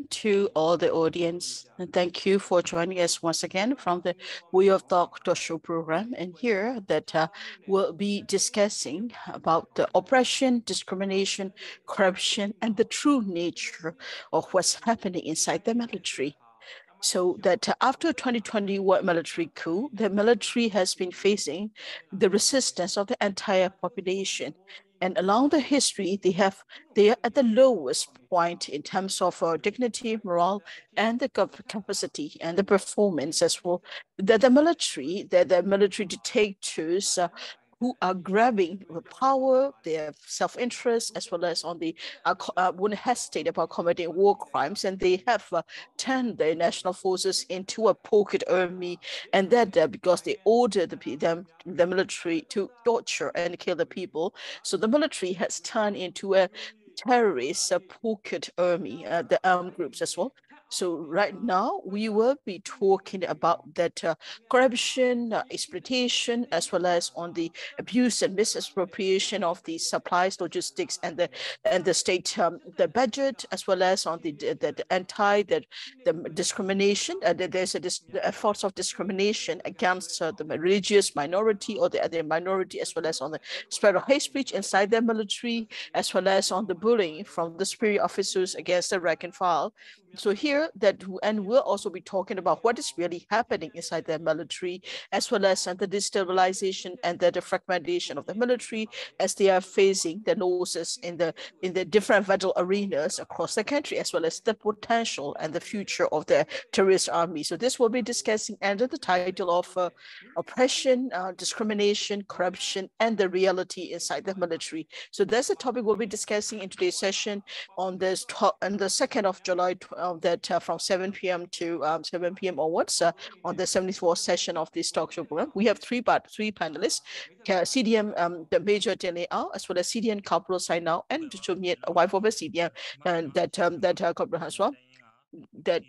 To all the audience, and thank you for joining us once again from the We of Talk show program. And here that we'll be discussing about the oppression, discrimination, corruption, and the true nature of what's happening inside the military. So that after 2021 military coup, the military has been facing the resistance of the entire population. And along the history, they are at the lowest point in terms of dignity, morale, and the capacity and the performance as well. The military dictators who are grabbing the power, their self-interest, as well as on the wouldn't hesitate about committing war crimes, and they have turned the national forces into a pocket army, and that because they ordered the military to torture and kill the people, so the military has turned into a terrorist pocket army, the armed groups as well. So right now, we will be talking about that corruption, exploitation, as well as on the abuse and misappropriation of the supplies, logistics, and the state, the budget, as well as on the discrimination. There's the efforts of discrimination against the religious minority or the other minority, as well as on the spread of hate speech inside the military, as well as on the bullying from the superior officers against the rank and file. So here and we'll also be talking about what is really happening inside the military, as well as the destabilization and the fragmentation of the military as they are facing the losses in the different battle arenas across the country, as well as the potential and the future of the terrorist army. So this will be discussing under the title of oppression, discrimination, corruption, and the reality inside the military. So that's the topic we'll be discussing in today's session on the 2nd of July, from 7 p.m. to 7 p.m. onwards on the 74th session of this talk show program. We have three panelists, CDM, the Major Tenea, as well as CDM Corporal Sainao, and Myint, a wife of a CDM, and that Corporal as well. That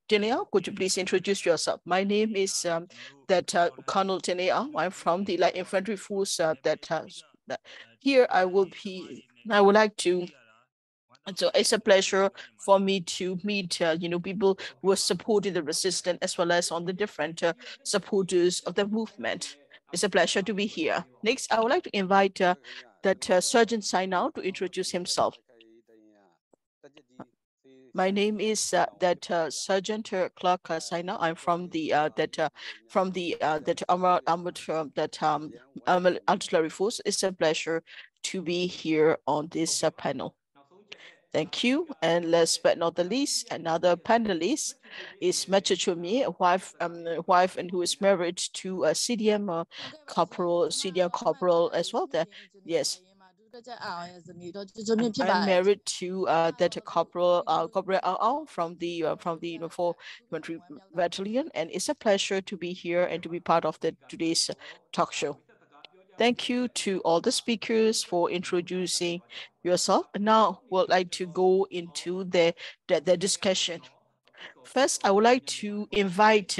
Tenea, could you please introduce yourself? My name is Colonel Tenea. I'm from the Light Infantry Force. Here I would like to. And so it's a pleasure for me to meet, people who are supporting the resistance, as well as on the different supporters of the movement. It's a pleasure to be here. Next, I would like to invite Sergeant Sainao to introduce himself. My name is Sergeant Clark Sainao. I'm from the artillery force. It's a pleasure to be here on this panel. Thank you. And last but not the least, another panelist is Major Chumi, a wife and who is married to a CDM corporal as well. Yes. I'm married to that Corporal Aung from the 4th Battalion, and it's a pleasure to be here and to be part of today's talk show. Thank you to all the speakers for introducing yourself. Now, we'd like to go into the discussion. First, I would like to invite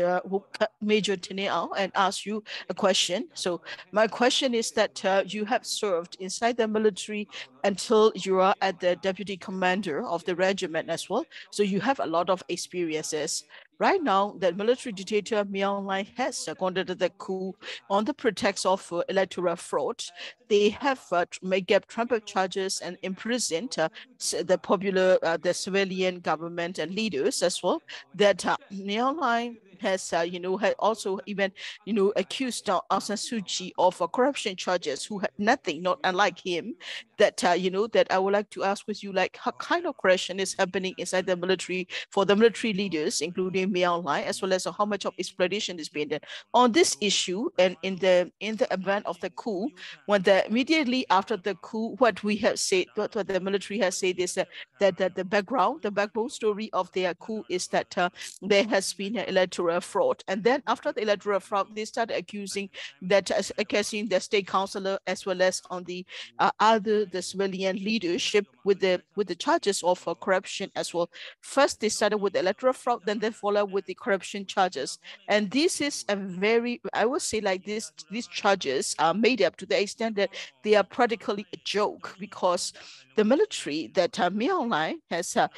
Major Tenea and ask you a question. So my question is that you have served inside the military until you are at the deputy commander of the regiment as well. So you have a lot of experiences. Right now, the military dictator Myanmar has conducted the coup on the pretext of electoral fraud. They have made up trumped charges and imprisoned the popular, the civilian government and leaders as well. That Myanmar has, had also even, accused Aung San Suu Kyi of corruption charges, who had nothing, not unlike him. That, that I would like to ask with you, like, how kind of corruption is happening inside the military for the military leaders, including Myanmar, as well as how much of exploitation is being done on this issue. And in the event of the coup, when immediately after the coup, what we have said, what the military has said is that the backbone story of their coup is that there has been an electoral electoral fraud. And then after the electoral fraud, they started accusing the state councillor as well as on the the civilian leadership with the charges of corruption as well. First, they started with the electoral fraud, then they followed with the corruption charges. And this is a very, I would say like this, these charges are made up to the extent that they are practically a joke, because the military that Myanmar has, had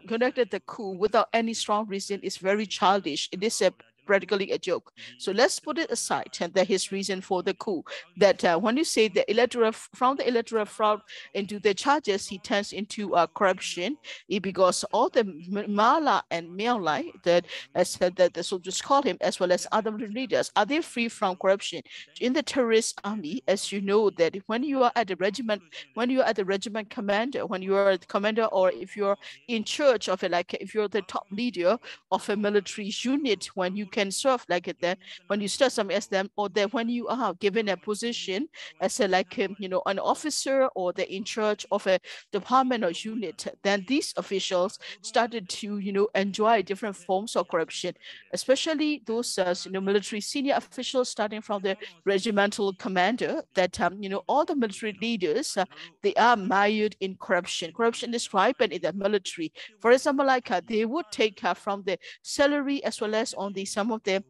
conducted the coup without any strong reason is very childish. It is practically a joke. So let's put it aside, and that his reason for the coup, that when you say the electoral, from the electoral fraud into the charges, he turns into corruption, because all the Mala and Myanmar, that as that the soldiers call him, as well as other leaders, are they free from corruption? In the terrorist army, as you know, that when you are at the regiment, when you are at the regiment commander, when you are the commander, or if you're in charge of it, like if you're the top leader of a military unit, when you can serve like that, when you start some as them, or that when you are given a position as a like an officer or the in charge of a department or unit, then these officials started to enjoy different forms of corruption, especially those military senior officials, starting from the regimental commander, that all the military leaders, they are mired in corruption. Corruption is ripen in the military. For example, like they would take from the salary as well as on the some of the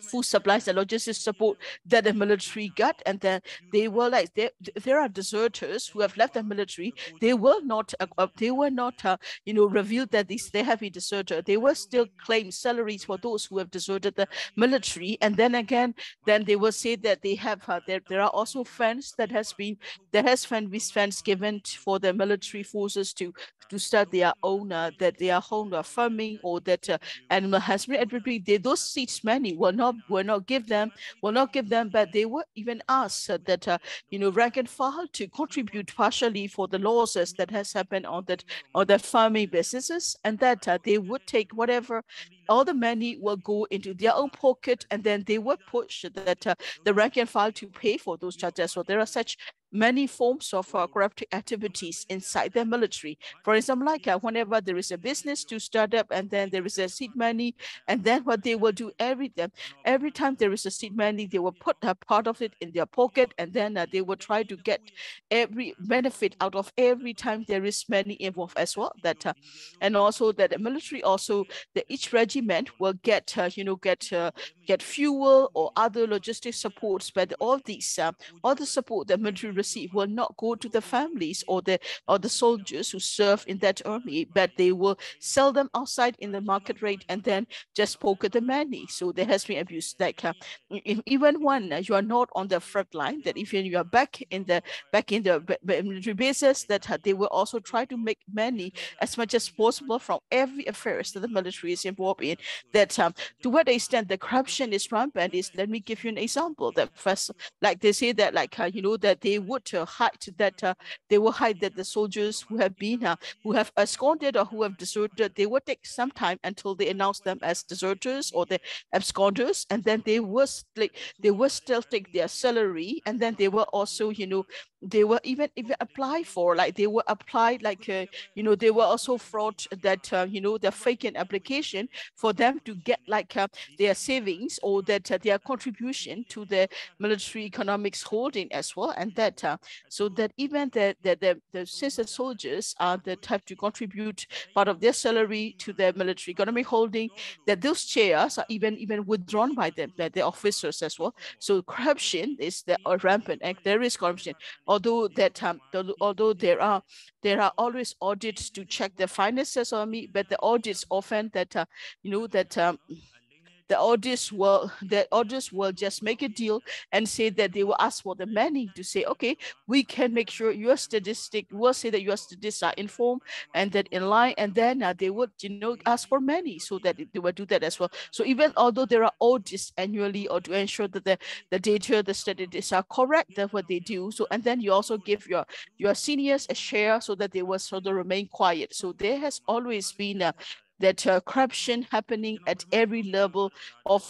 food supplies and logistics support that the military got, and then they were like, there are deserters who have left the military. They will not reveal that they have been deserted. They will still claim salaries for those who have deserted the military, and then again, then they will say that they have there are also funds that has funds given for the military forces to start their own farming, or that animal husbandry. Those seeds money will not give them, but they will even ask that rank and file to contribute partially for the losses that has happened on the farming businesses, and that they would take whatever, all the money will go into their own pocket, and then they would push that the rank and file to pay for those charges. So there are such many forms of corrupt activities inside the military. For example, like whenever there is a business to start up, and then there is a seed money, and then what they will do every time there is a seed money, they will put a part of it in their pocket, and then they will try to get every benefit out of every time there is money involved as well. That and also that the military also, that each regiment will get get fuel or other logistic supports, but all the support the military receive will not go to the families or the soldiers who serve in that army, but they will sell them outside in the market rate, and then just pocket the money. So there has been abuse, like even when you are not on the front line, that if you are back in the military bases, that they will also try to make money as much as possible from every affairs that the military is involved in. That to what extent the corruption is rampant is, let me give you an example. That first, like they say that that they would hide that the soldiers who have been who have absconded or who have deserted, they would take some time until they announce them as deserters or the absconders, and then they will still take their salary, and then they will also they will even apply for, like they will apply like they will also fraud that the fake an application for them to get like their savings, or that their contribution to the military economics holding as well. And that so that even the since the soldiers are that have to contribute part of their salary to the military economic holding, that those shares are even withdrawn by them, by the officers as well. So corruption is rampant, and there is corruption. Although that although there are always audits to check the finances on me, but the audits often that that the auditors will just make a deal and say that they will ask for the money, to say, okay, we can make sure your statistic will say that your statistics are informed and that in line, and then they would ask for money, so that they will do that as well. So even although there are audits annually, or to ensure that the data, the statistics are correct, that's what they do. So, and then you also give your seniors a share, so that they will sort of remain quiet. So there has always been that corruption happening at every level of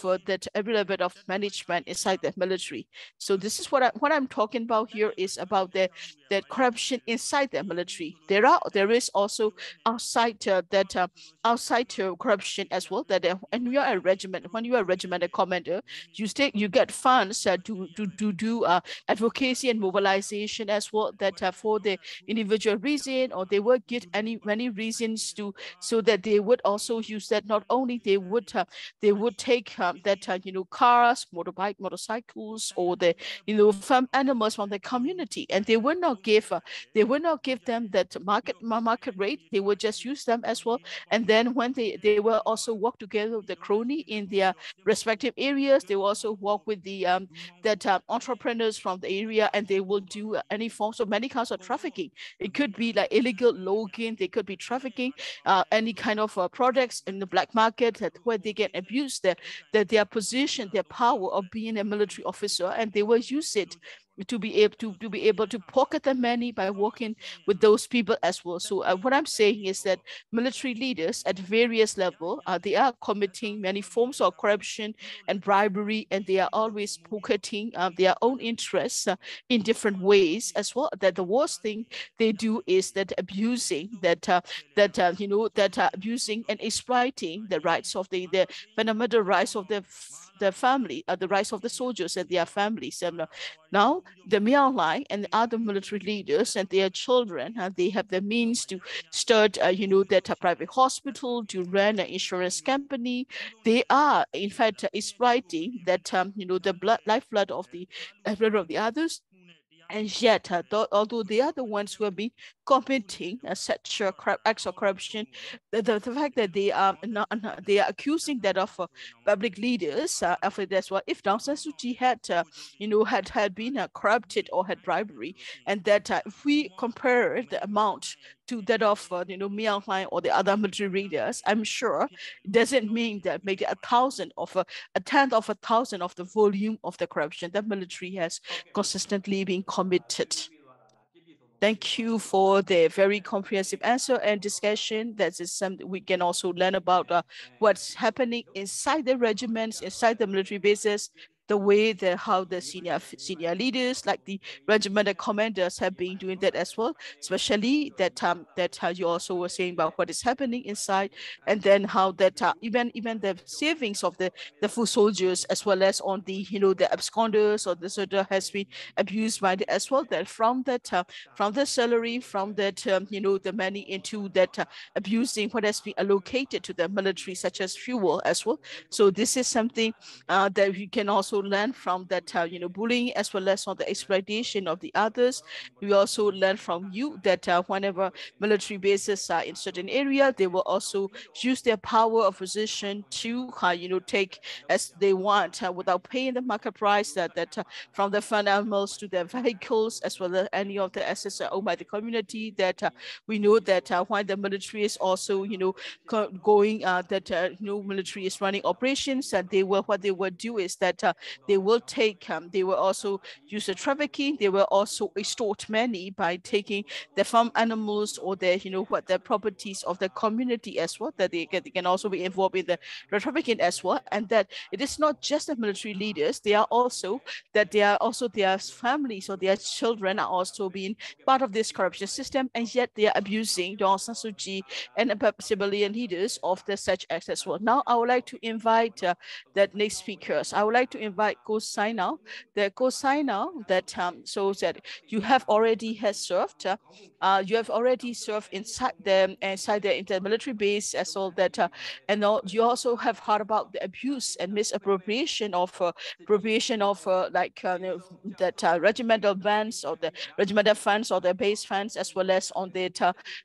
every level of management inside the military. So this is what I'm talking about here, is about the that corruption inside the military. There is also outside corruption as well. That when you are a regimental commander, you get funds to do advocacy and mobilization as well. That for the individual reason, or they would get many reasons to, so that they would also use that. Not only they would take cars, motorcycles, or the farm animals from the community, and they would not give them that market rate. They would just use them as well. And then when they will also work together with the crony in their respective areas, they will also work with the entrepreneurs from the area, and they will do any forms of many kinds of trafficking. It could be like illegal logging, they could be trafficking any kind of products in the black market, that where they get abused their position, their power of being a military officer, and they will use it to be able to pocket the money by working with those people as well. So what I'm saying is that military leaders at various levels, they are committing many forms of corruption and bribery, and they are always pocketing their own interests in different ways as well. That the worst thing they do is that abusing abusing and exploiting the rights of the fundamental rights of the family, the rights of the soldiers and their families. And now the Myanmar line and other military leaders and their children, they have the means to start, that a private hospital, to run an insurance company. They are, in fact, exploiting that, the lifeblood of the others. And yet, although they are the ones who have been committing such acts of corruption, the fact that they are they are accusing that of public leaders of it as well. If Aung San Suu Kyi had, had been corrupted or had bribery, and that if we compare the amount to that of Myanmar Line or the other military leaders, I'm sure it doesn't mean that maybe a tenth of a thousand of the volume of the corruption that military has consistently been committed. Thank you for the very comprehensive answer and discussion. That is something we can also learn about what's happening inside the regiments, inside the military bases, the way how the senior leaders, like the regimental commanders, have been doing that as well. Especially that how you also were saying about what is happening inside, and then how that even the savings of the foot soldiers, as well as on the the absconders or the soldier, has been abused by the as well. That from the salary, from that the money into that abusing what has been allocated to the military, such as fuel as well. So this is something that we can also learn from that bullying, as well as on the exploitation of the others. We also learn from you that whenever military bases are in certain area, they will also use their power of position to take as they want without paying the market price, that from the fund animals to their vehicles, as well as any of the assets owned by the community. That we know that when the military is also going that military is running operations, and what they will do is that they will also use the trafficking. They will also extort money by taking the farm animals or the properties of the community as well. That they can also be involved in the trafficking as well. And that it is not just the military leaders, they are also their families or their children are also being part of this corruption system, and yet they are abusing the Aung San Suu Kyi and the civilian leaders of the such acts as well. Now I would like to invite that next speakers. I would like to invite Go Sai now. The Go Sai now, that shows that you have already served. You have already served inside the military base as well. That and you also have heard about the abuse and misappropriation of that regimental funds or the regimental funds or the base funds, as well as on the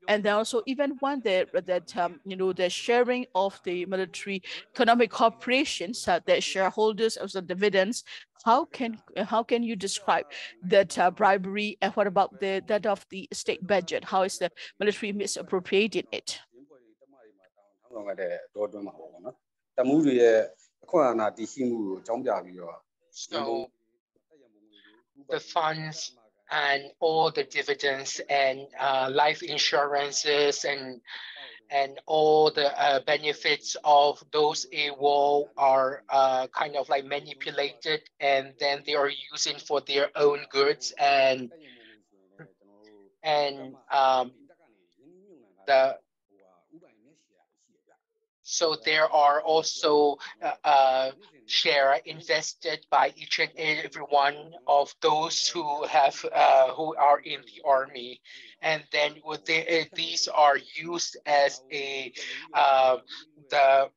and then also even when the sharing of the military economic corporations, the shareholders of the dividends. How can you describe that bribery, and what about that of the state budget? How is the military misappropriating it? So the funds and all the dividends and life insurances and all the benefits of those AWOL are kind of like manipulated, and then they are using for their own goods. And and so there are also share invested by each and every one of those who have who are in the army, and then these are used as a the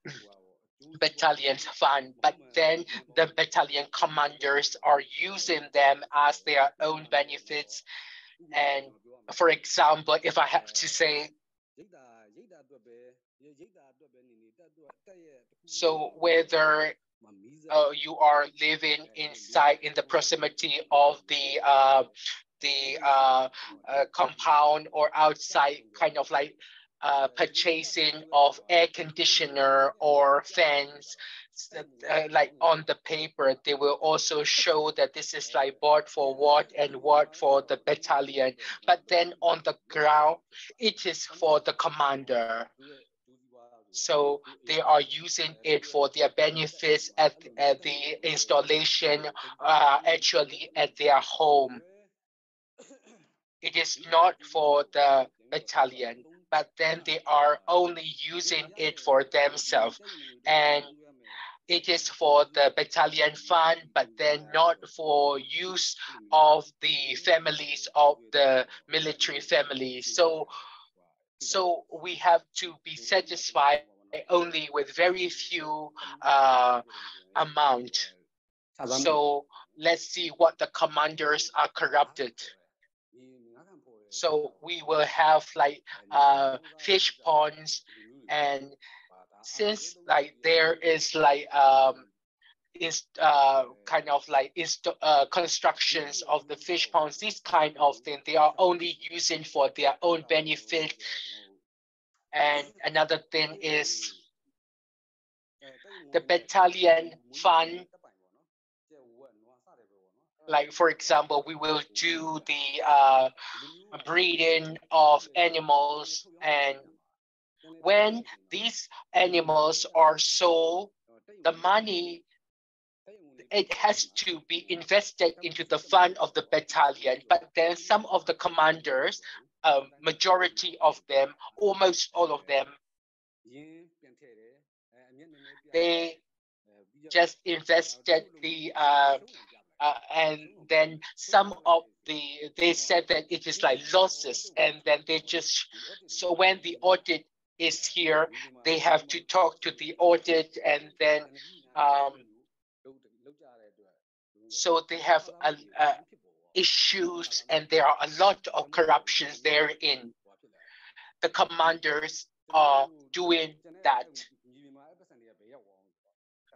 battalion fund, but then the battalion commanders are using them as their own benefits. And for example, if I have to say, so whether you are living inside in the proximity of the compound or outside, kind of like purchasing of air conditioner or fans, like on the paper, they will also show that this is like bought for what and what for the battalion. But then on the ground, it is for the commander. So they are using it for their benefits at the installation, actually at their home. It is not for the battalion, but then they are only using it for themselves. And it is for the battalion fund, but then not for use of the families of the military families. So we have to be satisfied only with very few amount. So let's see what the commanders are corrupted. So we will have like fish ponds, and since like there is like kind of like constructions of the fish ponds, this kind of thing, they are only using for their own benefit. And another thing is the battalion fund. Like for example, we will do the breeding of animals, and when these animals are sold, the money, it has to be invested into the fund of the battalion. But then some of the commanders, majority of them, almost all of them, they just invested the and then some of they said that it is like losses, and then they just, so when the audit is here, they have to talk to the audit, and then so they have issues, and there are a lot of corruptions therein. The commanders are doing that.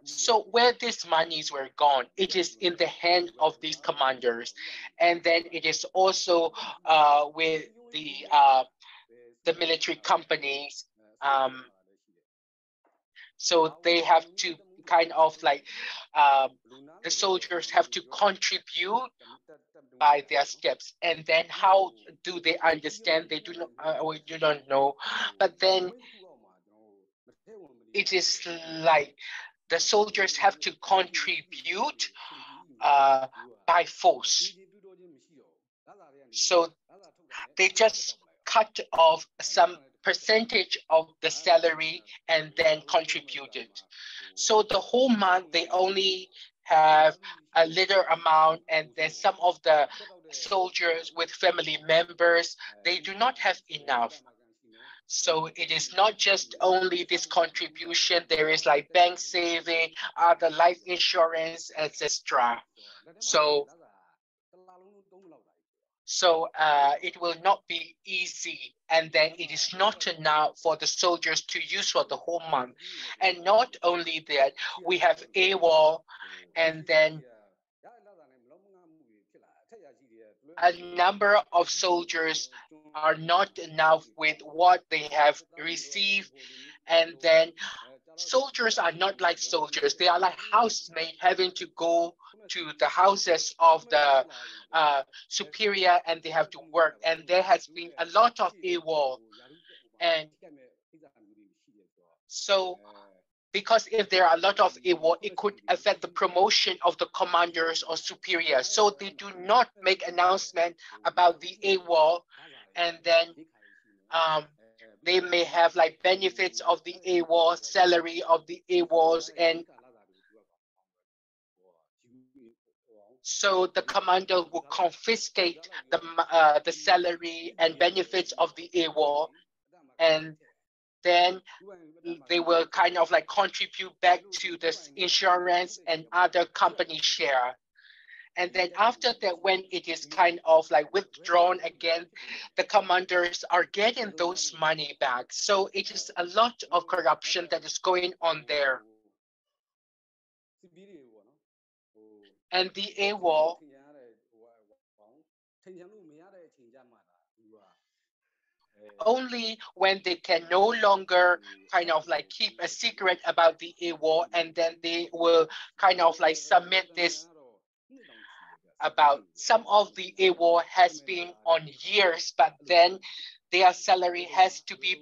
So where these monies were gone, it is in the hand of these commanders, and then it is also with the military companies. So they have to kind of like the soldiers have to contribute by their steps, and then how do they understand? They do not, we do not know. But then it is like the soldiers have to contribute by force. So they just cut off some percentage of the salary and then contribute it. So the whole month they only have a little amount, and then some of the soldiers with family members, they do not have enough. So it is not just only this contribution, there is like bank saving, other life insurance, etc. So it will not be easy, and then it is not enough for the soldiers to use for the whole month. And not only that, we have AWOL, and then a number of soldiers are not enough with what they have received, and then soldiers are not like soldiers. They are like housemates having to go to the houses of the superior, and they have to work. And there has been a lot of AWOL. And so because if there are a lot of AWOL, it could affect the promotion of the commanders or superiors. So they do not make announcement about the AWOL, and then they may have like benefits of the AWOL, salary of the AWOLs, and so the commander will confiscate the salary and benefits of the AWOL, and then they will kind of like contribute back to this insurance and other company share. And then after that, when it is kind of like withdrawn again, the commanders are getting those money back. So it is a lot of corruption that is going on there. And the AWOL only when they can no longer kind of like keep a secret about the AWOL, and then they will kind of like submit this about some of the AWOL has been on years, but then their salary has to be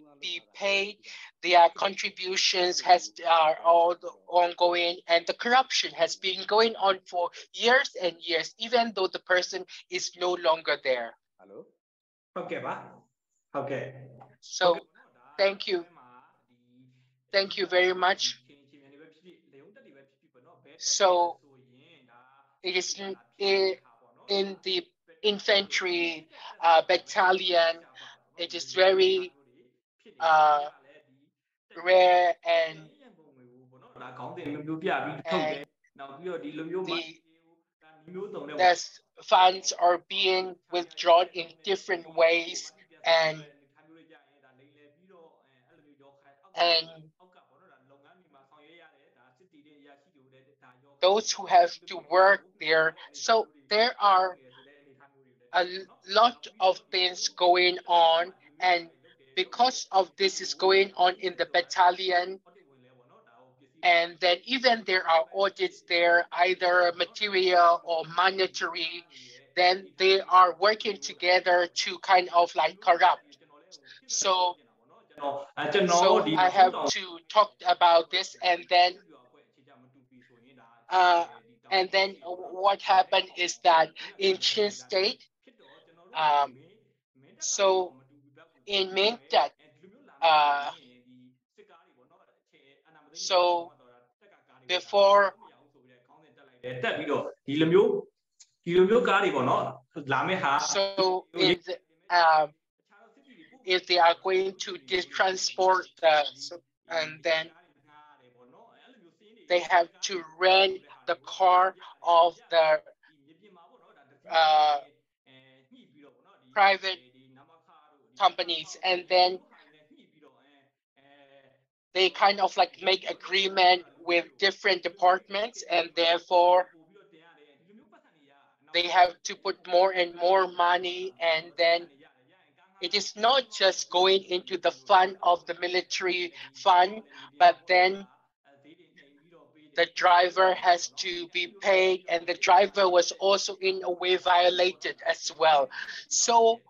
paid, their contributions are all ongoing, and the corruption has been going on for years and years, even though the person is no longer there. Okay, okay. So thank you. Thank you very much. So it is in the infantry battalion, it is very rare, and the funds are being withdrawn in different ways, and those who have to work there. So there are a lot of things going on, and because of this is going on in the battalion, and then even there are audits there, either material or monetary, then they are working together to kind of like corrupt. So I have to talk about this, and then what happened is that in Chin State, so in Myint, so before, so in the, if they are going to transport and then they have to rent the car of the private companies, and then they kind of like make agreement with different departments, and therefore they have to put more and more money, and then it is not just going into the fund of the military fund, but then the driver has to be paid, and the driver was also in a way violated as well. So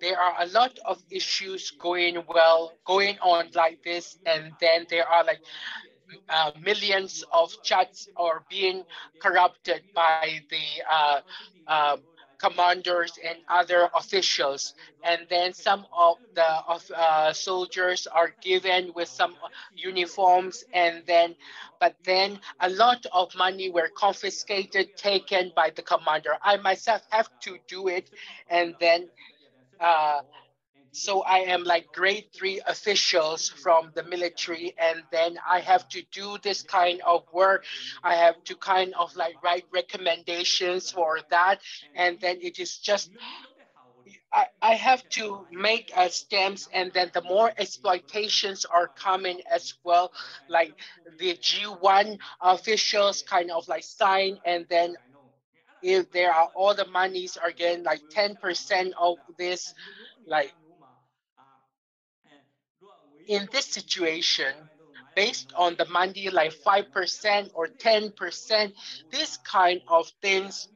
there are a lot of issues going on like this, and then there are like millions of chats are being corrupted by the commanders and other officials, and then some of the soldiers are given with some uniforms, and then but then a lot of money were confiscated, taken by the commander. I myself have to do it, and then so I am like grade 3 officials from the military, and then I have to do this kind of work. I have to kind of like write recommendations for that, and then it is just I have to make stamps, and then the more exploitations are coming as well. Like the G1 officials kind of like sign, and then if there are all the monies are getting like 10% of this, like in this situation, based on the money like 5% or 10%, this kind of things,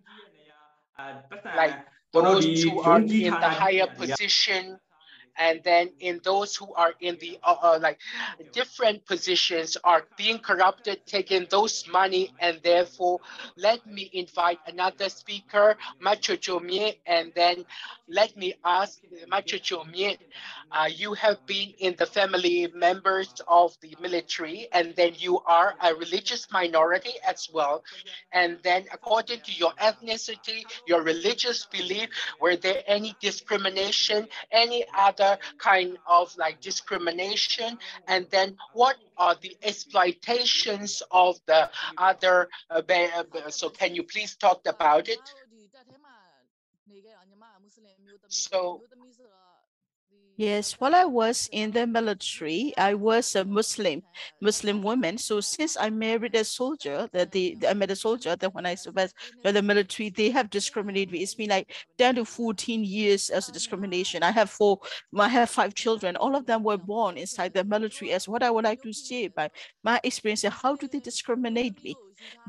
like those who are in the higher position, And then in those who are in the like different positions are being corrupted, taking those money, and therefore let me invite another speaker, Macho Myint, and then let me ask Macho Myint, you have been in the family members of the military, and then you are a religious minority as well. And then according to your ethnicity, your religious belief, were there any discrimination, any other kind of like discrimination? And then what are the exploitations of the other, so can you please talk about it? So Yes, while I was in the military, I was a Muslim woman. So since I married a soldier, I met a soldier that when I was in the military, they have discriminated me. It's been like 10 to 14 years as a discrimination. I have 5 children. All of them were born inside the military. As what I would like to say by my experience, how do they discriminate me?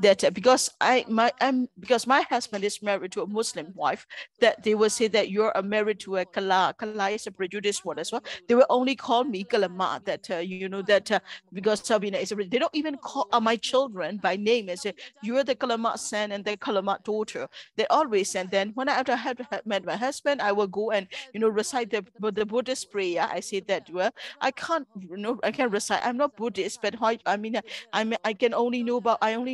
That because my husband is married to a Muslim wife, that they will say that you're married to a Kala. Kala is a prejudiced word as well. They will only call me Kalama, that, because Sabina is they don't even call my children by name and say, you're the Kalama son and the Kalama daughter. They always, and then when after I have met my husband, I will go and, recite the Buddhist prayer. I say that, well, I can't, I can recite. I'm not Buddhist, but I only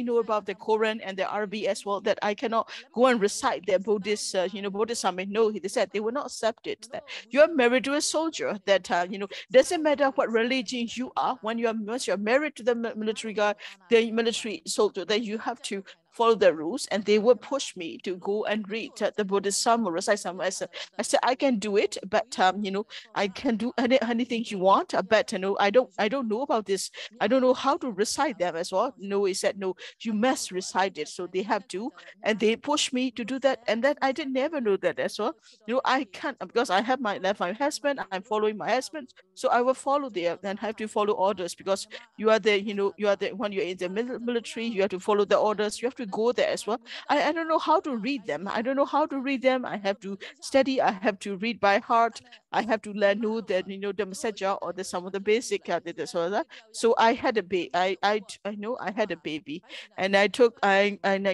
know about the Quran and the Arabic as well, that I cannot go and recite their Buddhist, Buddhism. No, they said they will not accept it. That you're married to a soldier. That doesn't matter what religion you are. Once you're married to the military guy, the military soldier, then you have to follow the rules. And they would push me to go and read the Buddhist psalm or recite some. I said I can do it, but I can do anything you want. But I don't know about this. I don't know how to recite them as well. No, he said no, you must recite it. So they have to, and they push me to do that. And then I didn't never know that as well. I can't, because I have left my husband. I'm following my husband, so I will follow there. Then have to follow orders, because you are the when you're in the military, you have to follow the orders. You have to go there as well. I don't know how to read them. I don't know how to read them. I have to study. I have to read by heart. I have to learn the message or some of the basic so I had a baby. I know I had a baby, and I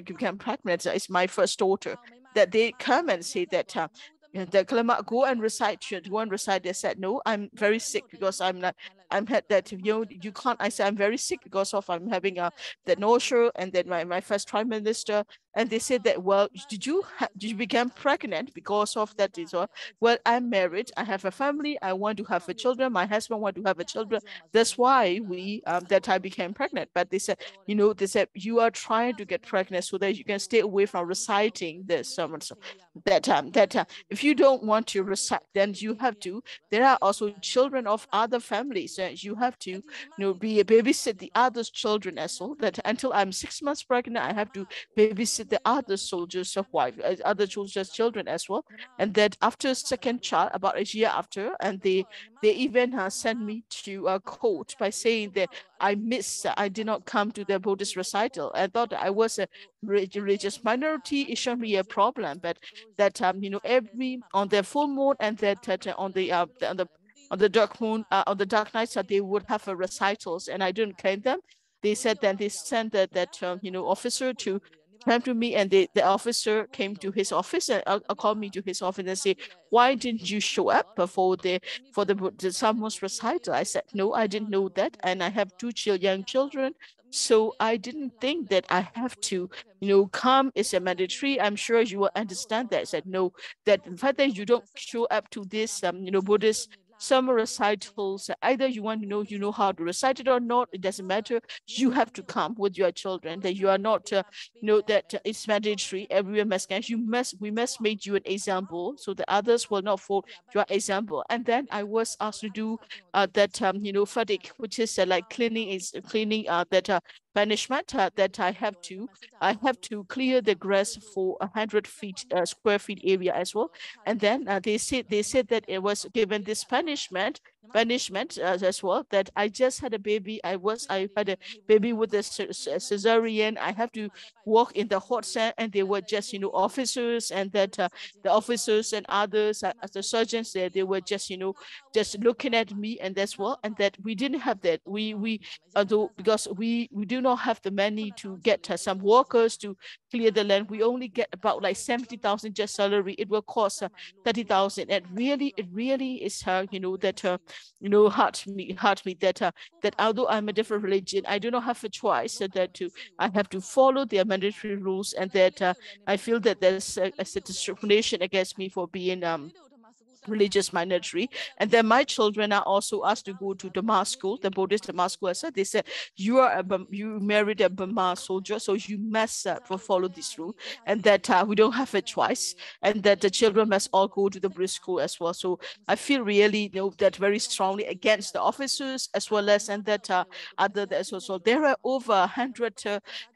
became pregnant. It's my first daughter. That they come and say that the Kalama, go and recite. Go and recite. They said no, I'm very sick, because I'm had that you can't. I said I'm very sick because of I'm having the nausea, and then my first prime minister, and they said that, well, did you become pregnant because of that disorder? Well, I'm married, I have a family, I want to have a children, my husband want to have a children. That's why we that I became pregnant. But they said, you are trying to get pregnant so that you can stay away from reciting this sermon. So that if you don't want to recite, then you have to. There are also children of other families, and you have to be a babysit the other children as well. That until I'm 6 months pregnant, I have to babysit the other soldiers of wife, other soldiers' children as well. And that after second child, about a year after, and they even sent me to a court by saying that I did not come to the Buddhist recital. I thought I was a religious minority. It shouldn't be a problem, but that every on the full moon, and that on the dark moon, on the dark nights, they would have recitals, and I didn't claim them. They said that they sent that officer to come to me, and the officer came to his office and called me to his office and say, why didn't you show up for the someone's recital? I said, no, I didn't know that, and I have two young children, so I didn't think that I have to come is a mandatory. I'm sure you will understand that. I said, no, that the fact that you don't show up to this Buddhist summer recitals, either you want to know how to recite it or not, it doesn't matter. You have to come with your children. That you are not that it's mandatory, everyone must come. We must make you an example, so the others will not follow your example. And then I was asked to do that fadik, which is like cleaning that punishment, that I have to clear the grass for 100 feet square feet area as well. And then they said that it was given this punishment punishment as well, that I just had a baby. I had a baby with a cesarean. I have to walk in the hot sun, and they were just, officers, and that the officers and others, as the surgeons there, they were just, just looking at me, and as well, and that we didn't have that. We although because we do not have the money to get some workers to clear the land. We only get about like 70,000 just salary. It will cost 30,000, and it really is hurt. That hurt me that although I'm a different religion, I do not have a choice. So that I have to follow their mandatory rules, and that I feel that there's a discrimination against me for being religious minority. And then my children are also asked to go to the Dhamma school, the Buddhist Dhamma school. So they said, you married a Burma soldier, so you must follow this rule, and that we don't have a choice, and that the children must all go to the Buddhist school as well. So I feel really, that very strongly against the officers, as well as, and that other as well. So there are over 100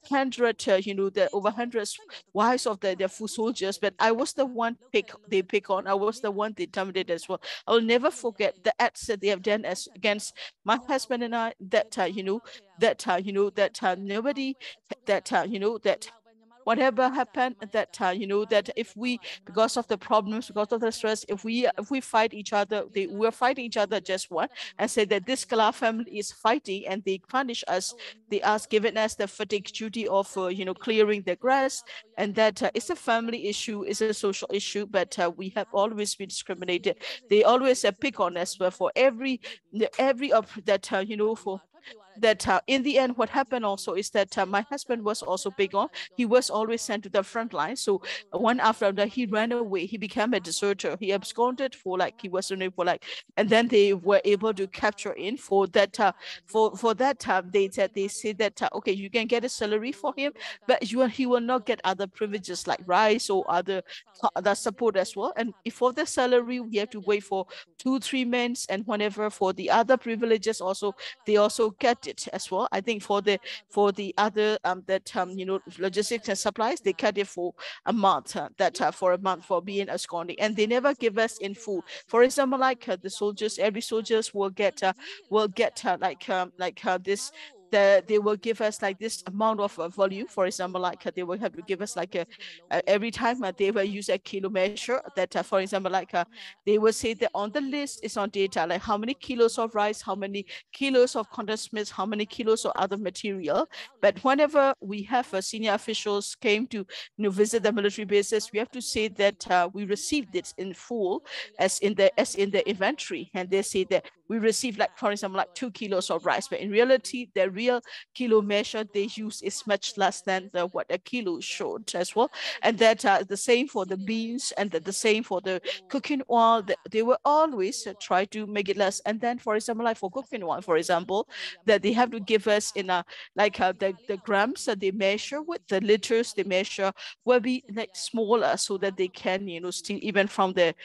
the over 100 wives of their foot soldiers, but I was the one they pick on. I was the one they terminated as well. I will never forget the acts that they have done against my husband and I. That nobody, that whatever happened, that that if we, because of the problems, because of the stress, if we fight each other, we're fighting each other just one, and say that this Kala family is fighting, and they punish us. They ask, given us the fatigue duty of clearing the grass, and that it's a family issue, it's a social issue, but we have always been discriminated. They always pick on us for every that for that in the end, what happened also is that my husband was also big on. He was always sent to the front line. So one after another, he ran away. He became a deserter. He absconded for like, he was only for like, and then they were able to capture in for that. For that time, they said that okay, you can get a salary for him, but he will not get other privileges like rice or other support as well. And for the salary, we have to wait for 2-3 months, and whenever for the other privileges also, they also get it as well. I think for the other logistics and supplies, they cut it for a month. For a month for being absconding, and they never give us in full. For example, like the soldiers, every soldiers will get this. They will give us like this amount of volume. For example, like they will have to give us like every time they will use a kilo measure. That for example, like they will say that on the list is on data, like how many kilos of rice, how many kilos of condensed milk, how many kilos of other material. But whenever we have senior officials came to visit the military bases, we have to say that we received it in full as in the inventory, and they say that we received like, for example, like 2 kilos of rice, but in reality, the real kilo measure they use is much less than what a kilo showed as well. And that the same for the beans, and the same for the cooking oil. They will always try to make it less. And then, for example, like for cooking oil, for example, that they have to give us in a the grams that they measure with, the liters they measure will be like smaller, so that they can still, even from the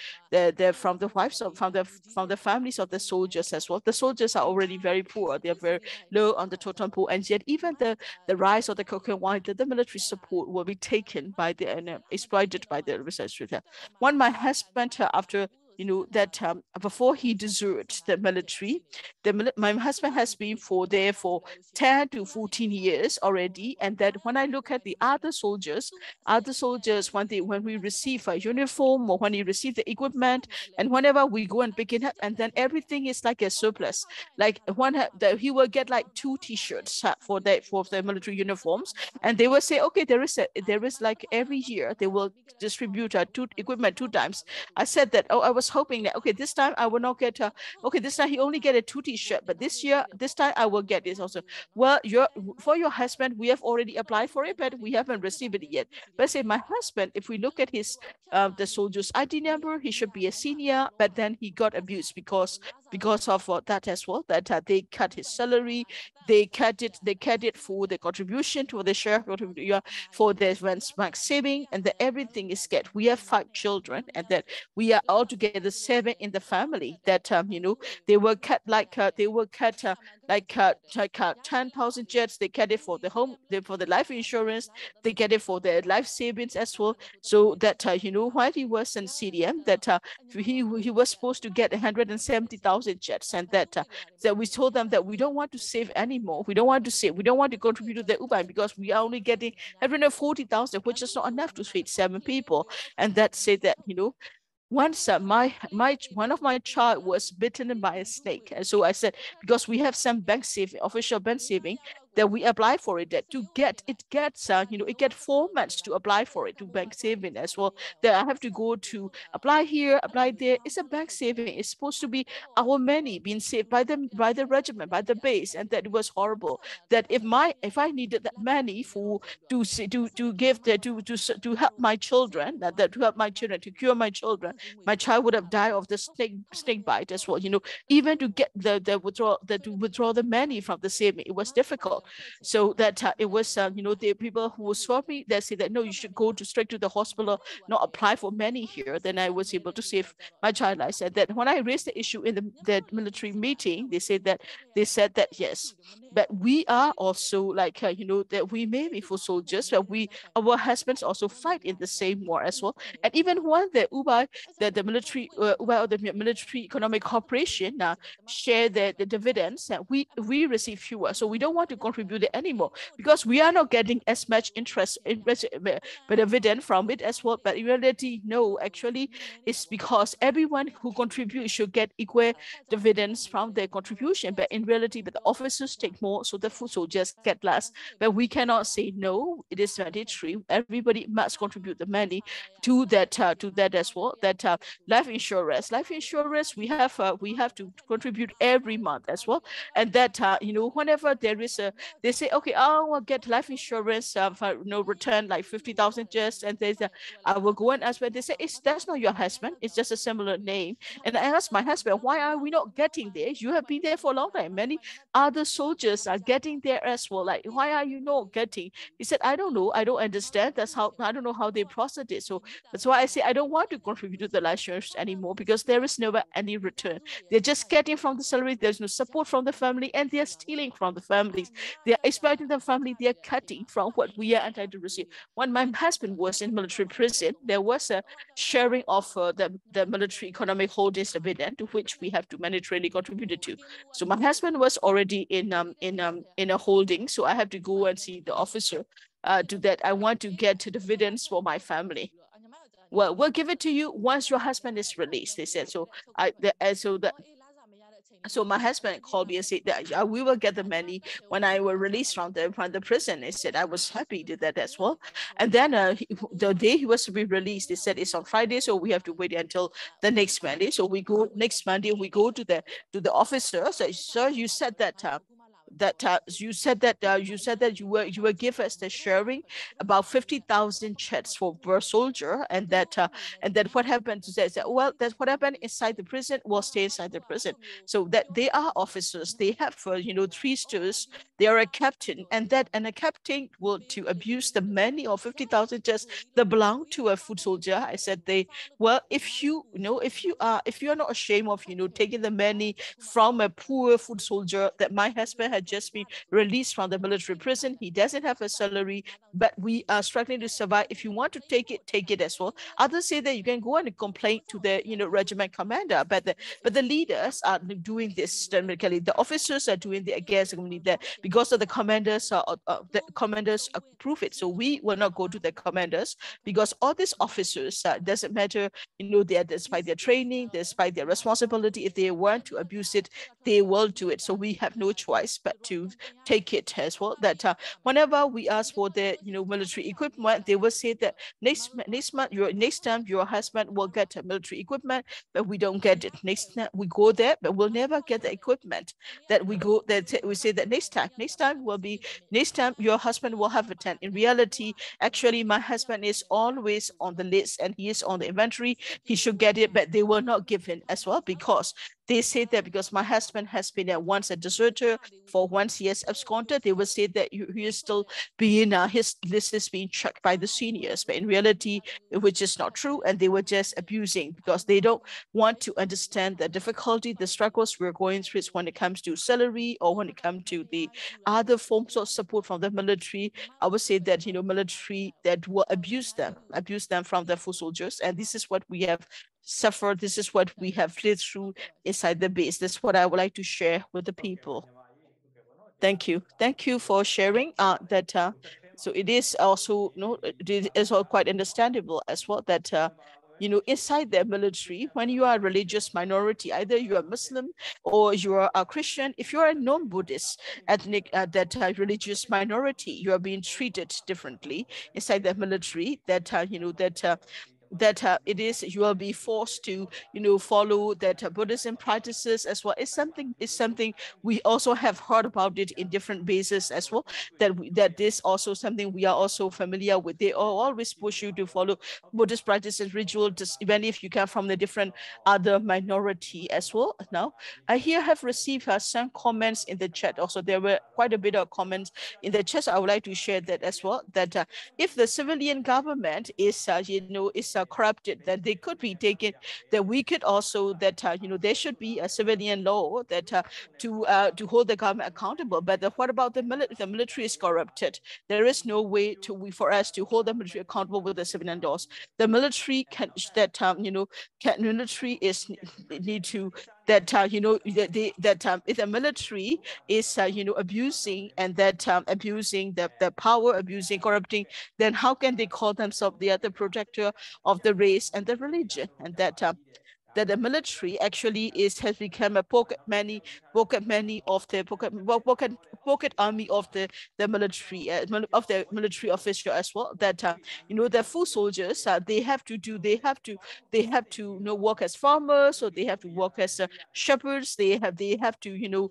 wives of from the families of the soldiers as well. The soldiers are already very poor. They are very low on the totem pole, and yet even the rice or the cocoa wine, the military support will be taken by the and exploited by the research. One, my husband, after that before he deserted the military, my husband has been there for 10 to 14 years already. And that when I look at the other soldiers, when we receive a uniform, or when we receive the equipment, and whenever we go and pick it up, and then everything is like a surplus. Like he will get like 2 t-shirts for the military uniforms, and they will say, okay, there is like every year they will distribute equipment 2 times. I said that, I was hoping that, okay, this time I will not get okay, this time he only get a 2 t-shirt, but this time I will get this also. Well, for your husband, we have already applied for it, but we haven't received it yet. But say my husband, if we look at his the soldier's ID number, he should be a senior, but then he got abused because of that as well, that they cut his salary, they cut it for the contribution to the share for the advanced max saving, and that everything is cut. We have 5 children, and that we are all together the saving in the family that you know, they were cut like 10,000 jets. They get it for the home, for the life insurance. They get it for their life savings as well. So that you know, while he was in CDM, that he was supposed to get 170,000 jets, and that we told them that we don't want to save anymore. We don't want to save. We don't want to contribute to the UBI because we are only getting 140,000, which is not enough to feed 7 people. And that said that, you know, once one of my child was bitten by a snake, and so I said, because we have some bank saving, official bank saving, that we apply for it, that to get it gets you know, it get 4 months to apply for it, to bank saving as well, that I have to go to apply here, apply there. It's a bank saving. It's supposed to be our money being saved by the regiment, by the base. And that it was horrible, that if I needed that money for to give the to help my children, that to help my children, to cure my children, my child would have died of the snake bite as well. You know, even to get the withdraw the money from the saving, it was difficult. So that it was you know, the people who saw me, they say that no, you should go straight to the hospital, not apply for money here. Then I was able to save my child. I said that when I raised the issue in the military meeting, they said that yes, but we are also like you know, that we may be for soldiers, but our husbands also fight in the same war as well. And even when the UBI, the military UBI, or the military economic cooperation share the dividends, we receive fewer, so we don't want to contribute it anymore because we are not getting as much interest dividend from it as well. But in reality, no, actually it's because everyone who contributes should get equal dividends from their contribution. But in reality, the officers take more, so the foot soldiers get less. But we cannot say no, it is mandatory. Everybody must contribute the money to that as well. That life insurance, we have to contribute every month as well. And that you know, whenever there is they say, okay, I will get life insurance for, you know, return like 50,000 just, and there's I will go and ask, but they say that's not your husband, it's just a similar name. And I asked my husband, why are we not getting there? You have been there for a long time. Many other soldiers are getting there as well. Like, why are you not getting? He said, I don't know, I don't understand. I don't know how they process it. So that's why I say I don't want to contribute to the life insurance anymore, because there is never any return. They're just getting from the salary. There's no support from the family, and they're stealing from the families. They're exploiting the family. They're cutting from what we are entitled to receive. When my husband was in military prison, there was a sharing of the military economic holdings dividend, to which we have to mandatorily contribute to. So my husband was already in a holding, so I have to go and see the officer to that I want to get dividends for my family. Well, we'll give it to you once your husband is released, they said. So my husband called me and said that we will get the money when I were released from the prison. He said I was happy to that as well. And then the day he was to be released, they said it's on Friday, so we have to wait until the next Monday. So we go next Monday. We go to the officer. So, sir, you said that you said that you will give us the sharing about 50,000 checks for per soldier, and that what happened to that? Well, that's what happened inside the prison will stay inside the prison. So that they are officers, they have 3 stars, they are a captain, and a captain will to abuse the money of 50,000 checks that belong to a foot soldier. I said if you are not ashamed of taking the money from a poor foot soldier, that my husband had just been released from the military prison. He doesn't have a salary, but we are struggling to survive. If you want to take it as well. Others say that you can go and complain to the regiment commander, but the leaders are doing this systematically. The officers are doing the against the community that because of the commanders approve it. So we will not go to the commanders, because all these officers doesn't matter, they are, despite their training, despite their responsibility, if they want to abuse it, they will do it. So we have no choice but to take it as well. That whenever we ask for the military equipment, they will say that next time your husband will get a military equipment, but we don't get it. Next time we go there, but we'll never get the equipment. That we say that next time your husband will have a tent. In reality, actually, my husband is always on the list and he is on the inventory. He should get it, but they will not give him as well, because They say that because my husband has been once a deserter, for once he has absconded, they will say that he is still being, his list is being checked by the seniors. But in reality, which is not true, and they were just abusing because they don't want to understand the difficulty, the struggles we're going through when it comes to salary or when it comes to the other forms of support from the military. I would say that, military that will abuse them from the foot soldiers. And this is what we have suffered. This is what we have lived through inside the base. That's what I would like to share with the people. Thank you. Thank you for sharing that. So it is also, it is all quite understandable as well that, inside the military, when you are a religious minority, either you are Muslim or you are a Christian, if you are a non-Buddhist ethnic, religious minority, you are being treated differently inside the military. That, it is, you will be forced to, follow that Buddhism practices as well. It's something we also have heard about it in different bases as well. That is also something we are also familiar with. They always push you to follow Buddhist practices, ritual, just even if you come from the different other minority as well. Now, I here have received some comments in the chat. Also, there were quite a bit of comments in the chat. So I would like to share that as well. That if the civilian government is, is corrupted, that they could be taken. That we could also that there should be a civilian law that to hold the government accountable. But what about the military? The military is corrupted. There is no way for us to hold the military accountable with the civilian laws. The military can military is need to that if the military is abusing and that abusing the power, abusing, corrupting, then how can they call themselves the other protector of the race and the religion? And that the military actually has become a pocket money of the pocket army of the military of the military official as well. That the full soldiers they have to work as farmers, or they have to work as shepherds. They have to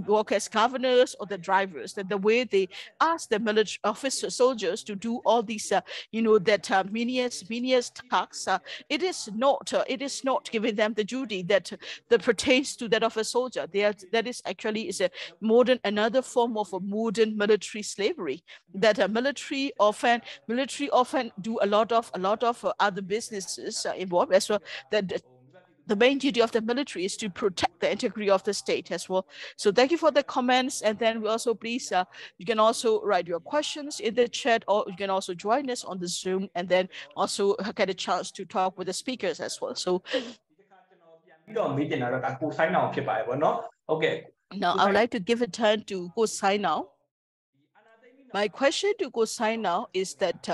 work as governors or the drivers. That the way they ask the military officer soldiers to do all these menial tasks, it is not giving them the duty that pertains to that of a soldier. That is actually another form of a modern military slavery. That a military often do a lot of other businesses involved as well. That the main duty of the military is to protect the integrity of the state as well. So thank you for the comments. And then we also please, you can also write your questions in the chat, or you can also join us on the Zoom and then also get a chance to talk with the speakers as well. So now I would like to give a turn to Go Sai now. My question to Go Sai now is that,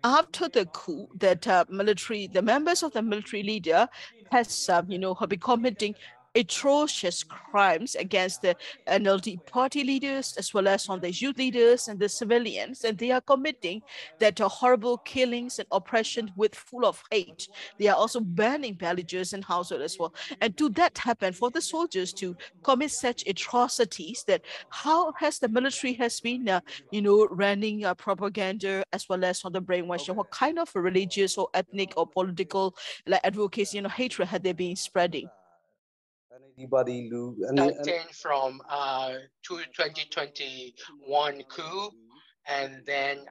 after the coup, that the members of the military leader has, have been committing atrocious crimes against the NLD party leaders, as well as on the youth leaders and the civilians. And they are committing that horrible killings and oppression with full of hate. They are also burning villages and households as well. And to that happen, for the soldiers to commit such atrocities, that how has the military has been, running propaganda as well as on the brainwashing? What kind of religious or ethnic or political advocacy, hatred had they been spreading? Starting from 2021 coup, and then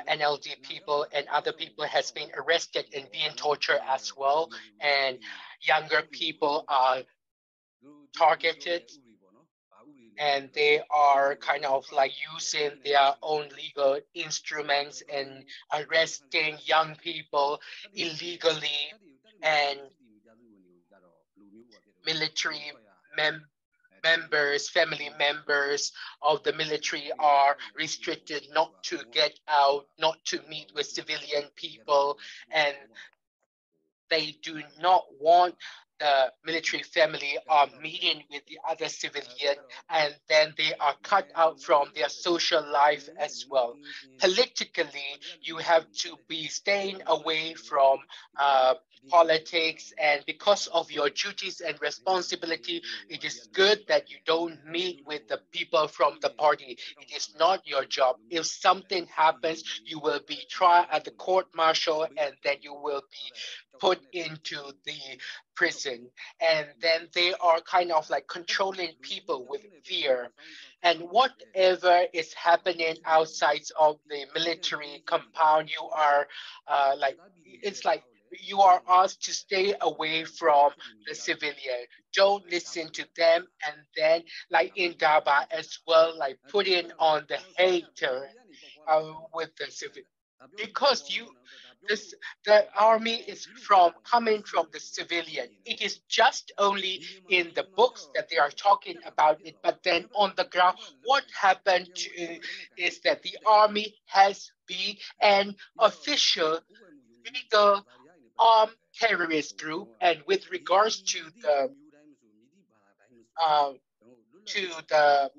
NLD people and other people has been arrested and being tortured as well, and younger people are targeted, and they are kind of like using their own legal instruments and arresting young people illegally, and military members, family members of the military are restricted not to get out, not to meet with civilian people, and they do not want the military family are meeting with the other civilian, and then they are cut out from their social life as well. Politically, you have to be staying away from politics, and because of your duties and responsibility, it is good that you don't meet with the people from the party. It is not your job. If something happens, you will be tried at the court martial, and then you will be put into the prison, and then they are kind of like controlling people with fear. And whatever is happening outside of the military compound, you are like, it's like you are asked to stay away from the civilian. Don't listen to them. And then, like in Daba as well, like putting on the hater with the civil, because this the army is from coming from the civilian. It is just only in the books that they are talking about it, but then on the ground, what happened is that the army has been an official legal armed terrorist group, and with regards uh, to the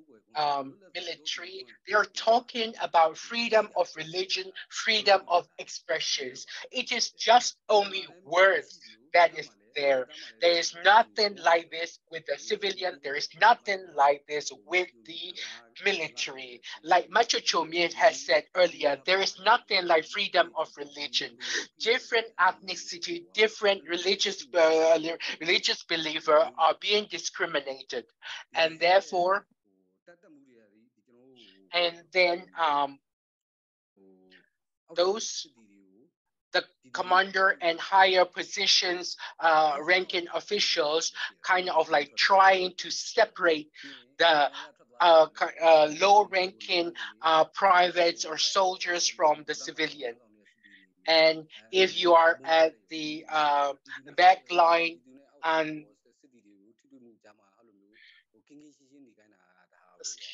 military, they are talking about freedom of religion, freedom of expressions. It is just only words that is there. There is nothing like this with the civilian. There is nothing like this with the military. Like Macho Chomian has said earlier, there is nothing like freedom of religion. Different ethnicity, different religious believer are being discriminated, and therefore, and then those the commander and higher positions, ranking officials, kind of like trying to separate the low-ranking privates or soldiers from the civilian. And if you are at the back line and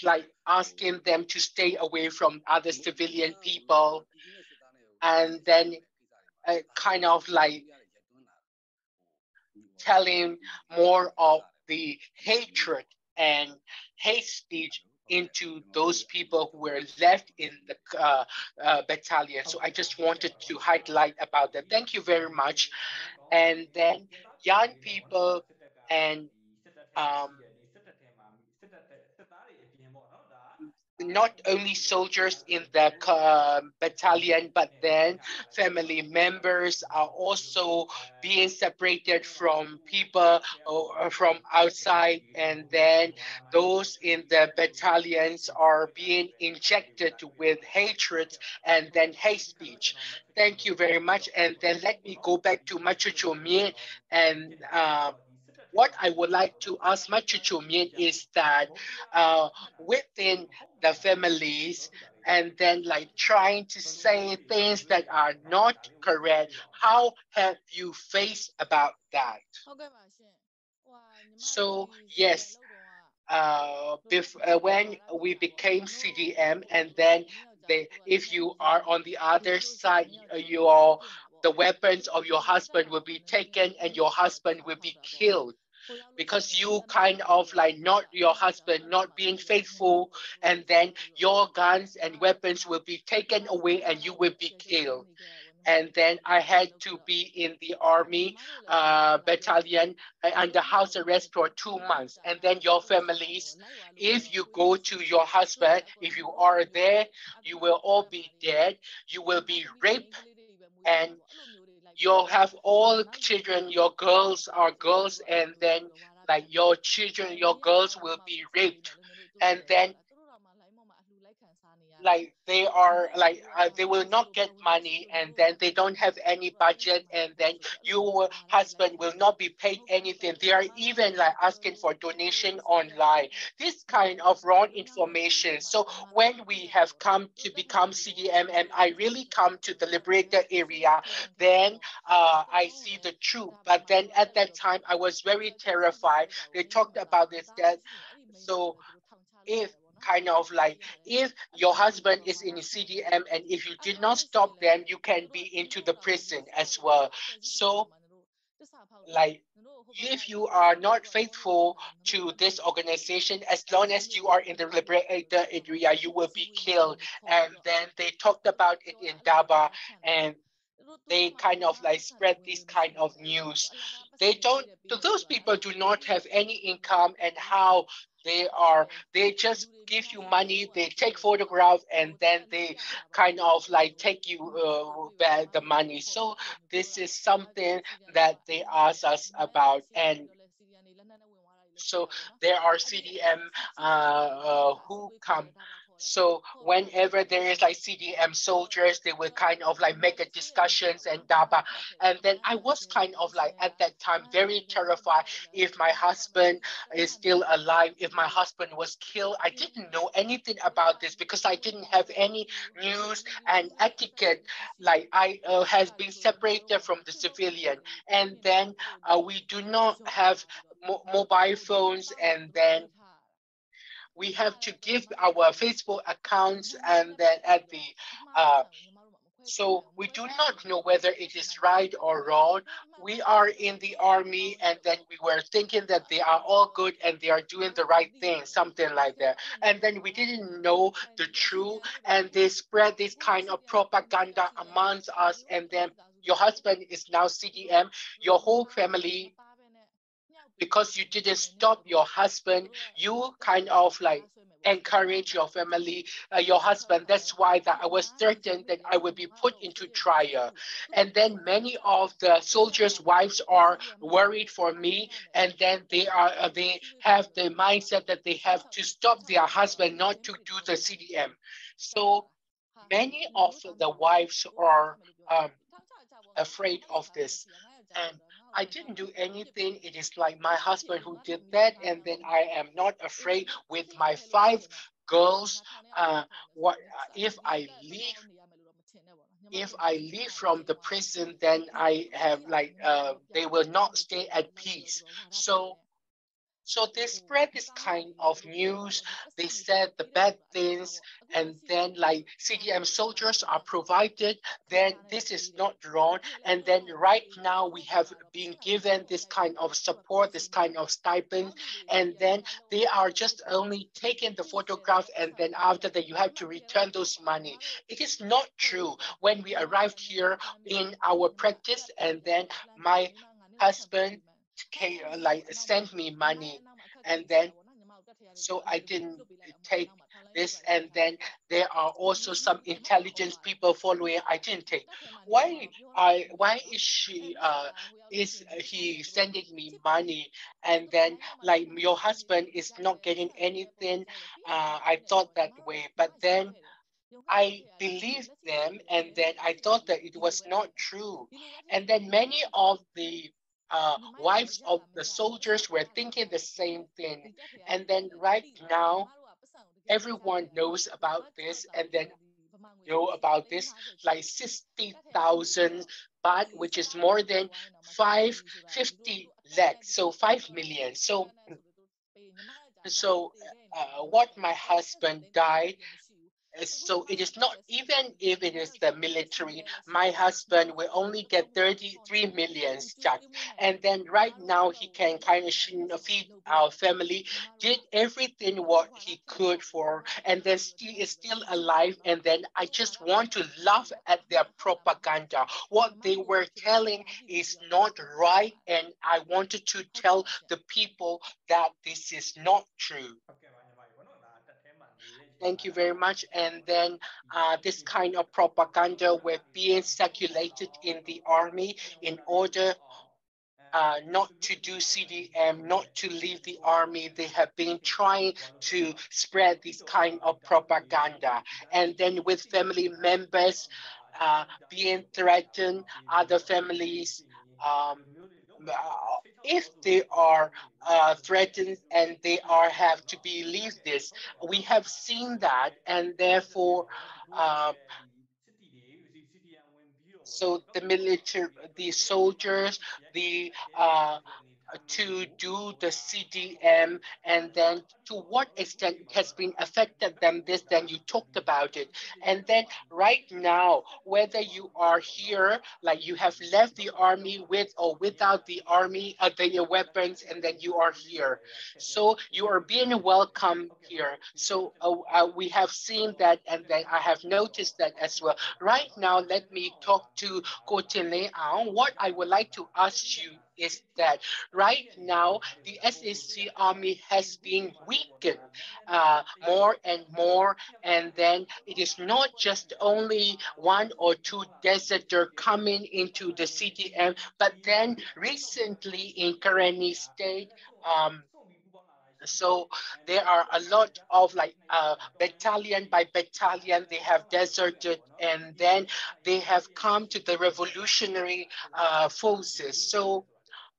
like asking them to stay away from other civilian people, and then kind of like telling more of the hatred and hate speech into those people who were left in the battalion. So I just wanted to highlight about that. Thank you very much. And then young people and um, အာ not only soldiers in the battalion, but then family members are also being separated from people from outside, and then those in the battalions are being injected with hatred and then hate speech. Thank you very much. And then let me go back to Machucho Mie, and what I would like to ask Machucho Mie is that within the families, and then like trying to say things that are not correct. How have you faced about that? So yes, when we became CDM, and then if you are on the other side, the weapons of your husband will be taken and your husband will be killed, because you kind of like not your husband not being faithful, and then your guns and weapons will be taken away and you will be killed. And then I had to be in the army battalion under house arrest for 2 months. And then your families, if you go to your husband, if you are there, you will all be dead. You will be raped, and you'll have all children, your girls are girls, and then like your children, your girls will be raped. And then like they are like they will not get money, and then they don't have any budget, and then your husband will not be paid anything. They are even like asking for donation online, this kind of wrong information. So when we have come to become CDM and I really come to the liberated area, then I see the truth. But then at that time I was very terrified. They talked about this, that so if kind of like if your husband is in CDM and if you did not stop them, you can be into the prison as well. So like if you are not faithful to this organization, as long as you are in the liberated area, you will be killed. And then they talked about it in Daba, and they kind of like spread this kind of news. They don't, those people do not have any income, and how They just give you money, they take photograph, and then they kind of like take you back the money. So this is something that they ask us about. And so there are CDM who come. So whenever there is like CDM soldiers, they will kind of like make a discussions and daba. And then I was kind of like at that time very terrified if my husband is still alive, if my husband was killed. I didn't know anything about this because I didn't have any news and etiquette. Like I has been separated from the civilian, and then we do not have mobile phones, and then we have to give our Facebook accounts, and then at the uh, so we do not know whether it is right or wrong. We are in the army, and then we were thinking that they are all good and they are doing the right thing, something like that. And then we didn't know the truth, and they spread this kind of propaganda amongst us. And then your husband is now CDM, your whole family, because you didn't stop your husband, you kind of like encourage your family, your husband. That's why that I was certain that I would be put into trial. And then many of the soldiers' wives are worried for me, and then they have the mindset that they have to stop their husband not to do the CDM. So many of the wives are afraid of this. And I didn't do anything. It is like my husband who did that. And then I am not afraid with my five girls. What if I leave? If I leave from the prison, then I have like they will not stay at peace. So they spread this kind of news. They said the bad things, and then like CDM soldiers are provided. Then this is not wrong. And then right now we have been given this kind of support, this kind of stipend, and then they are just only taking the photograph, and then after that you have to return those money. It is not true. When we arrived here in our practice, and then my husband like sent me money, and then so I didn't take this. And then there are also some intelligence people following. I didn't take. Why is she is he sending me money, and then like your husband is not getting anything? I thought that way, but then I believed them, and then I thought that it was not true. And then many of the wives of the soldiers were thinking the same thing. And then right now, everyone knows about this, and then know about this like 60,000 baht, which is more than 550 lakhs, so 5 million. So what my husband died, so it is not, even if it is the military, my husband will only get 33 million jack. And then right now he can kind of feed our family, did everything what he could for, and then he is still alive. And then I just want to laugh at their propaganda. What they were telling is not right, and I wanted to tell the people that this is not true. Thank you very much. And then this kind of propaganda were being circulated in the army in order not to do CDM, not to leave the army. They have been trying to spread this kind of propaganda. And then with family members being threatened, other families, if they are threatened and they are have to believe this, we have seen that, and therefore uh, so the military, the soldiers, the to do the CDM, and then to what extent it has been affected them, this, then you talked about it. And then right now, whether you are here, like you have left the army with or without the army, the weapons, and then you are here. So you are being welcome here. So we have seen that, and then I have noticed that as well. Right now, let me talk to Ko Aung. What I would like to ask you is that right now the SAC army has been weakened more and more, and then it is not just only one or two deserters coming into the CDM, but then recently in Karenni state, so there are a lot of like battalion by battalion they have deserted, and then they have come to the revolutionary forces. So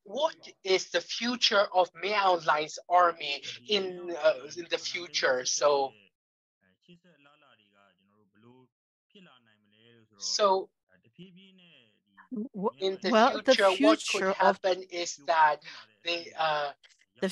what is the future of Myanmar Line's army in the future? So so in the Well, the future, what could future of happen is that they the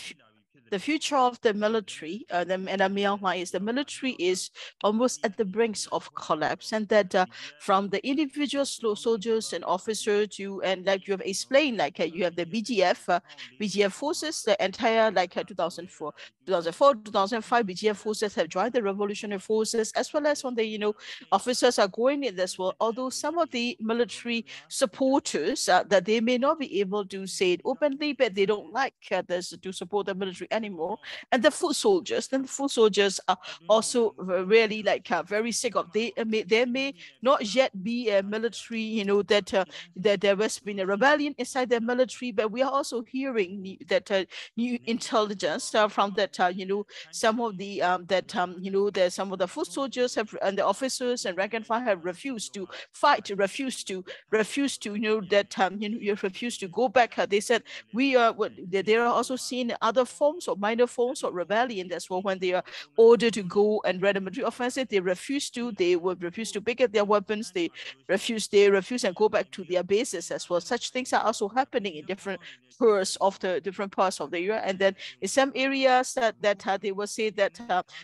the future of the military, and Myanmar is the military is almost at the brinks of collapse, and that from the individual soldiers and officers to, and like you have explained, like you have the BGF forces, the entire like 2004, 2005 BGF forces have joined the revolutionary forces, as well as on the officers are going in this world. Although some of the military supporters that they may not be able to say it openly, but they don't like this to support the military anymore. And the foot soldiers, then the foot soldiers are also really like very sick of. There may not yet be a military, that there has been a rebellion inside the military, but we are also hearing that new intelligence from that some of the that some of the foot soldiers have, and the officers and rank and file have refused to fight, refused to that you refuse to go back. They said we are they are also seeing other forms or minor forms of rebellion. That's what when they are ordered to go and run a military offensive, they would refuse to pick up their weapons. They refuse and go back to their bases as well. Such things are also happening in different parts of the area. And then in some areas that they will say that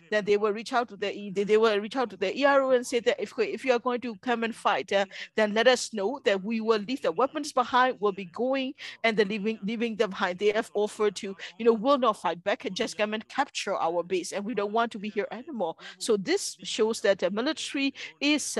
they will reach out to the ERO and say that if you are going to come and fight, then let us know that we will leave the weapons behind, we'll be going, and then leaving them behind. They have offered to, will not fight back and just come and capture our base, and we don't want to be here anymore. So this shows that the military is,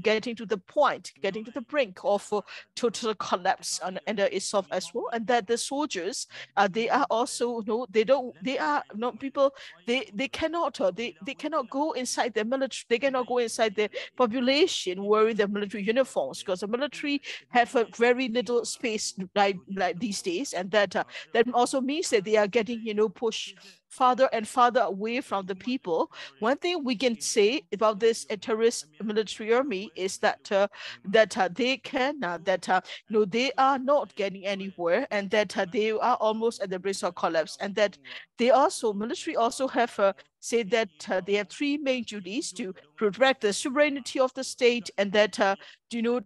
getting to the point, getting to the brink of total collapse and itself as well, and that the soldiers, they are also, they are not people. They cannot they cannot go inside the military. They cannot go inside the population wearing the military uniforms, because the military have a very little space like these days, and that also means that they are getting pushed farther and farther away from the people. One thing we can say about this terrorist military army is that they can they are not getting anywhere, and that they are almost at the brink of collapse, and that they also military also have said that they have three main duties: to protect the sovereignty of the state, and that to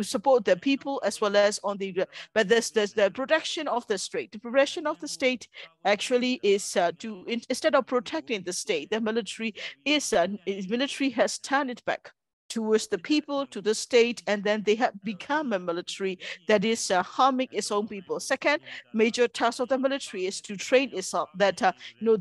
support the people, as well as on the but there's the protection of the state. The protection of the state actually is instead of protecting the state, the military has turned it back towards the people, to the state, and then they have become a military that is harming its own people. Second major task of the military is to train itself. That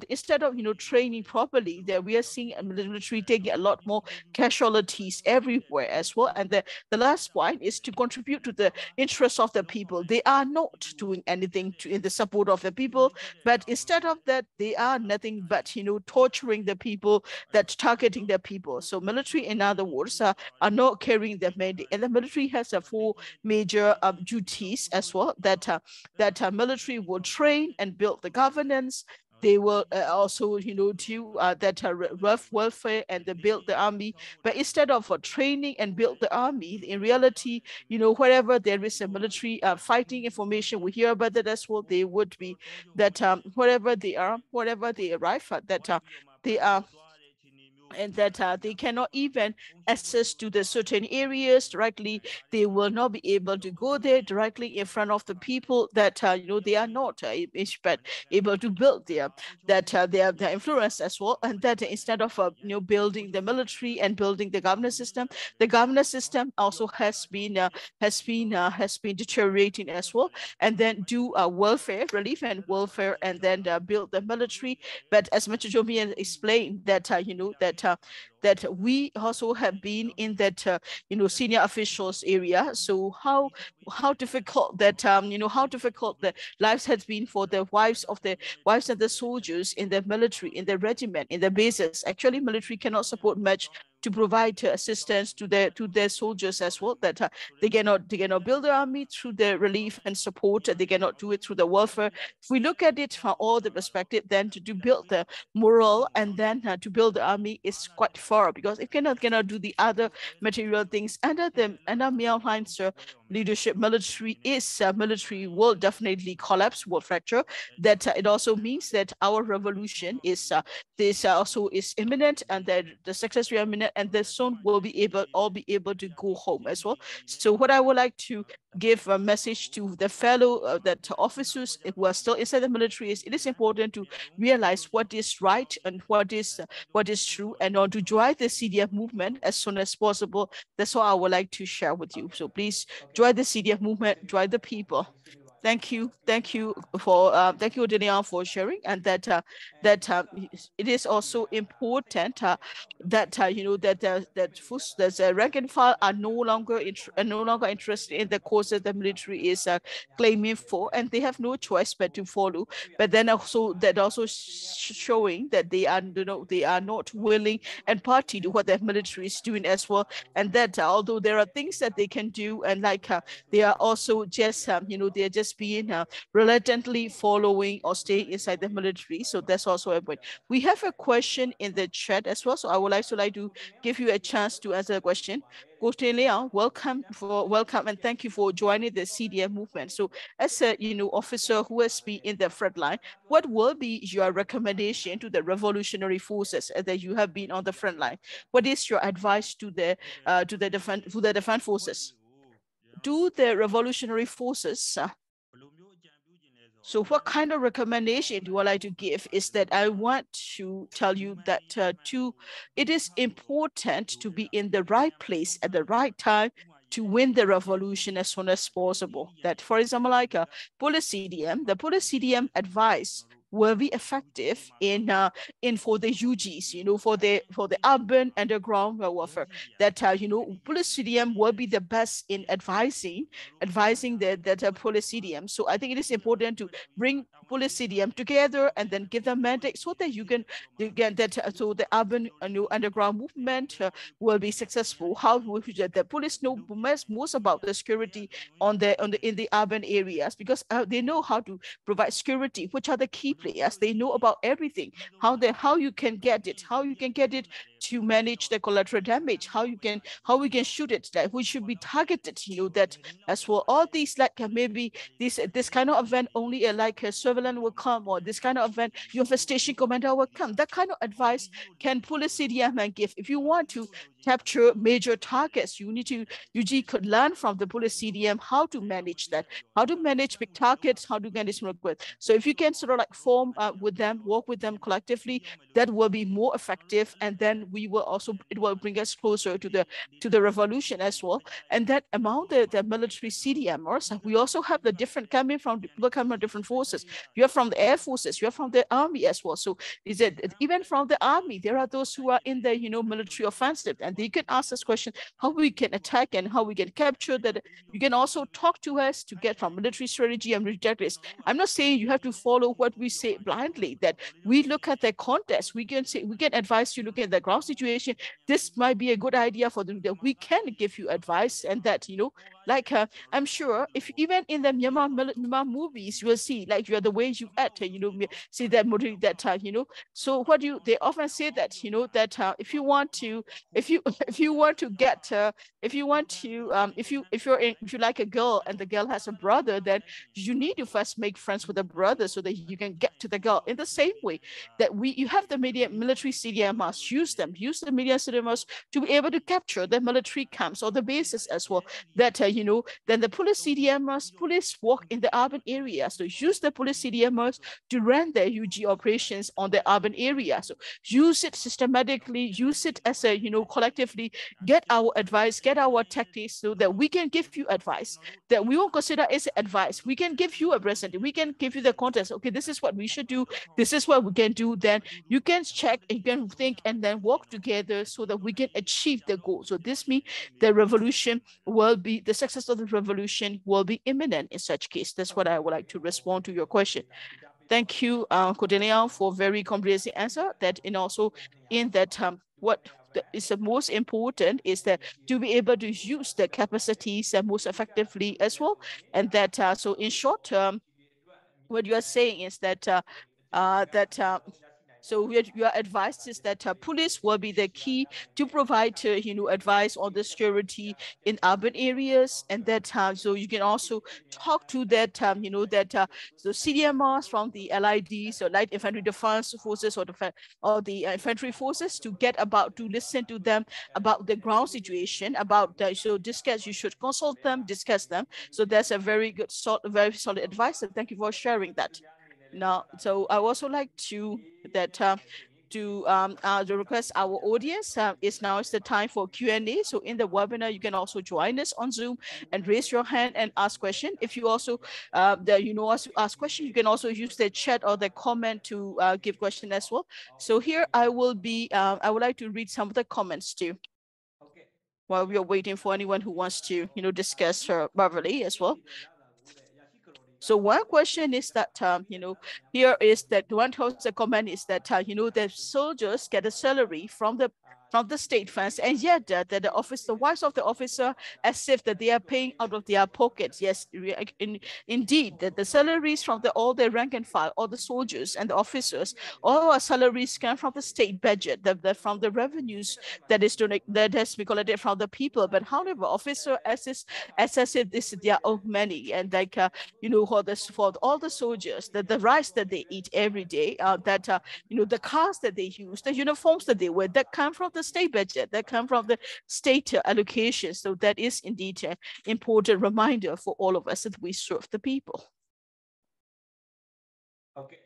instead of training properly, that we are seeing a military taking a lot more casualties everywhere as well. And the last point is to contribute to the interests of the people. They are not doing anything in the support of the people, but instead of that, they are nothing but torturing the people, that targeting the people. So military, in other words, are not carrying the mandate, and the military has four major duties as well. That military will train and build the governance. They will also, do that rough welfare and build the army. But instead of training and build the army, in reality, wherever there is a military fighting information, we hear about that as well. They would be that wherever they arrive at, that they are and that they cannot even access to the certain areas directly. They will not be able to go there directly in front of the people, that they are not able to build their influence as well. And that instead of building the military and building the governance system also has been deteriorating as well. And then do welfare relief and welfare, and then build the military. But as much as Jomi explained, that that we also have been in that senior officials area. So how difficult that how difficult the lives has been for the wives and the soldiers in the military, in the regiment, in the bases. Actually, military cannot support much to provide assistance to their soldiers as well. That they cannot build the army through the relief and support. They cannot do it through the welfare. If we look at it from all the perspective, then to build the moral and then to build the army is quite far, because it cannot do the other material things under Myanmar's leadership. Military will definitely collapse, will fracture. That it also means that our revolution is also is imminent, and that the success rate imminent, and that soon we'll be able to go home as well. So what I would like to give a message to the fellow that officers who are still inside the military is, it is important to realize what is right and what is true, and to join the CDF movement as soon as possible. That's all I would like to share with you. So please join the CDF movement, join the people. Thank you for Danielle, for sharing, and that it is also important that that rank and file are no longer interested in the courses the military is claiming for, and they have no choice but to follow. But then also showing that they are not willing and party to what the military is doing as well, and that although there are things that they can do, and they are also just they are just being reluctantly following or staying inside the military. So that's also a point. We have a question in the chat as well, so I would like to give you a chance to answer the question. Corporal, welcome and thank you for joining the CDF movement. So as a officer who has been in the front line, what will be your recommendation to the revolutionary forces that you have been on the front line? What is your advice to the defense forces, to the revolutionary forces? So what kind of recommendation do I like to give is that I want to tell you that it is important to be in the right place at the right time to win the revolution as soon as possible. That, for example, like police CDM, the police CDM advice will be effective in for the UGs, for the urban underground warfare. That police CDM will be the best in advising the police CDM. So I think it is important to bring police CDM together and then give them mandate so that you can that so the urban underground movement will be successful. How the police know most about the security in the urban areas, because they know how to provide security, which are the key players. They know about everything, how you can get it, to manage the collateral damage, how we can shoot it, that we should be targeted, that as for all these, like maybe this kind of event only like a surveillance will come, or this kind of event you have a station commander will come. That kind of advice can police CDM and give. If you want to capture major targets, you could learn from the police CDM how to manage that, how to manage big targets, how to manage with. So if you can sort of like form with them, work with them collectively, that will be more effective, and then it will bring us closer to the revolution as well. And that among the military CDMers, we also have the different coming from different forces. You are from the air forces, you are from the army as well. So is it even from the army, there are those who are in the military offensive, and they can ask us question how we can attack and how we can capture that. You can also talk to us to get from military strategy and military tactics. I'm not saying you have to follow what we say blindly, that we look at the context. We can advise you, look at the ground situation. This might be a good idea for them, that we can give you advice, and that like I'm sure if even in the Myanmar movies, you will see like the way you act, see that movie that so what they often say that that if you want to if you like a girl and the girl has a brother, then you need to first make friends with the brother so that you can get to the girl. In the same way that you have the military CDMers, use the military CDMers to be able to capture the military camps or the bases as well. That then the police CDMers, police work in the urban areas. So use the police CDMers to run their UG operations on the urban area. So use it systematically, use it as a collective collectively get our advice, get our tactics, so that we can give you advice that we won't consider as advice. We can give you a present, we can give you the context. Okay, this is what we should do, this is what we can do. Then you can check, you can think, and then work together so that we can achieve the goal. So this means the revolution will be, the success of the revolution will be imminent in such case. That's what I would like to respond to your question. Thank you, Cordelia, for very comprehensive answer. That, and also in that what is the most important is that to be able to use the capacities most effectively as well. And that so in short term, what you are saying is that so your advice is that police will be the key to provide, advice on the security in urban areas, and that so you can also talk to that, so CDMRs from the LID, so Light Infantry Defense Forces, or the infantry forces, to listen to them about the ground situation, about so discuss. You should consult them, discuss them. So that's a very good, very solid advice, and thank you for sharing that. Now, so I also like to request our audience is now is the time for Q&A. So in the webinar, you can also join us on Zoom and raise your hand and ask question. If you also also ask question, you can also use the chat or the comment to give question as well. So here I will be I would like to read some of the comments too, while we are waiting for anyone who wants to discuss verbally as well. So one question is that, here is that one holds a comment is that, the soldiers get a salary from the state funds, and yet the wives of the officer, as if that they are paying out of their pockets. Yes, indeed, that the salaries from all the rank and file, all the soldiers and the officers, all our salaries come from the state budget, from the revenues that has been collected from the people. But however, officer as if this is their own money, and like for all the soldiers, the rice that they eat every day, the cars that they use, the uniforms that they wear, that come from the state budget, that come from the state allocation. So that is indeed an important reminder for all of us that we serve the people. Okay.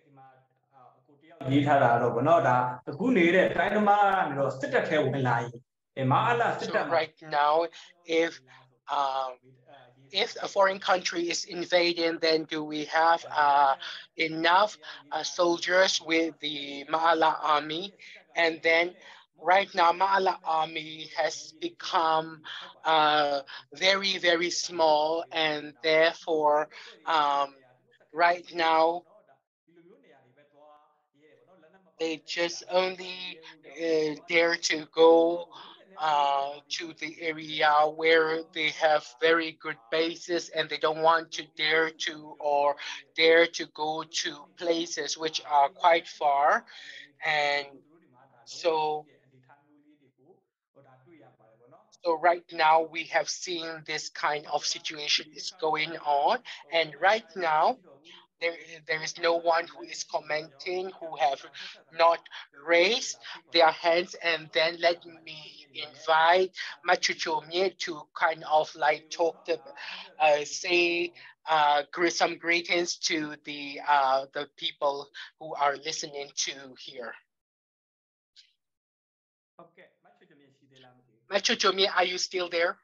ရေးထားတာတော့ဗောနော်ဒါအခုနေတဲ့တိုင်းသမားကနေတော့စစ်တပ်ထဲဝင်လာရင်မအားလားစစ်တပ် So right now, if a foreign country is invading, then do we have enough soldiers with the Ma'ala army? And then right now, Ma'ala army has become very, very small, and therefore, right now, they just only dare to go to the area where they have very good bases, and they don't want to dare to go to places which are quite far. And so right now we have seen this kind of situation is going on, and right now there is no one who is commenting, who have not raised their hands. And then let me invite Myint to kind of like say some greetings to the people who are listening to here. Okay, Myint, are you still there?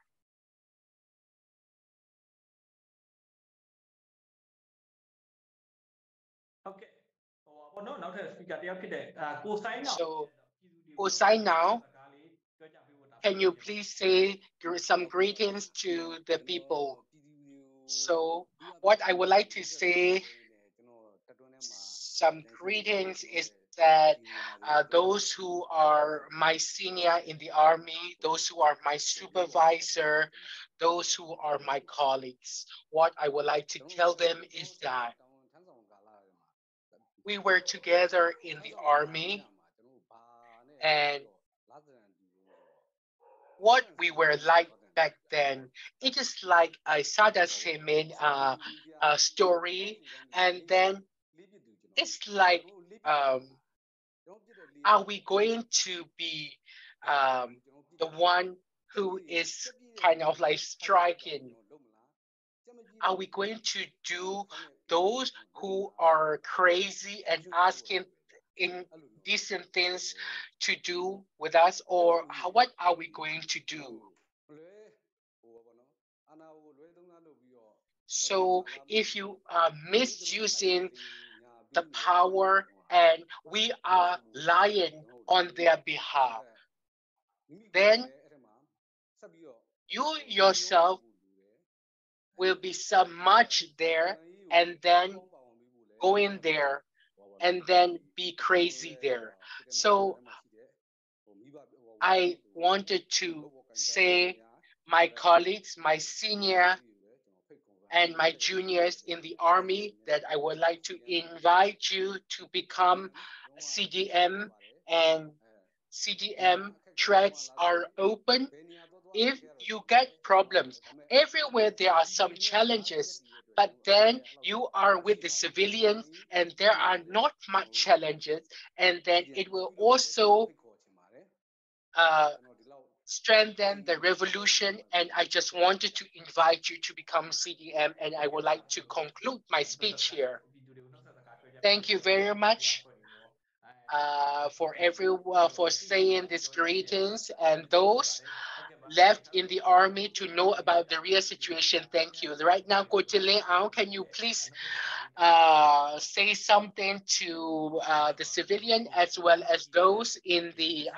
Okay.နောက်ထပ် speaker တယောက်ဖြစ်တဲ့ကိုဆိုင်နောက် So Osai now, can you please say some greetings to the people? So what I would like to say, some greetings, is that those who are my senior in the army, those who are my supervisor, those who are my colleagues, what I would like to tell them is that we were together in the army, and what we were like back then, it is like a Sada Semin story, and then it's like, are we going to be the one who is kind of like striking? Are we going to do those who are crazy and asking indecent things to do with us, or what are we going to do? So if you are misusing the power and we are lying on their behalf, then you yourself will be so much there and then go in there and then be crazy there. So I wanted to say, my colleagues, my senior and my juniors in the army, that I would like to invite you to become CDM, and CDM tracks are open. If you get problems, everywhere there are some challenges, but then you are with the civilians and there are not much challenges, and then it will also uh, strengthen the revolution. And I just wanted to invite you to become CDM, and I would like to conclude my speech here. Thank you very much for saying these greetings, and those left in the army to know about the real situation. Thank you. Right now, Aung, can you please say something to the civilian as well as those in the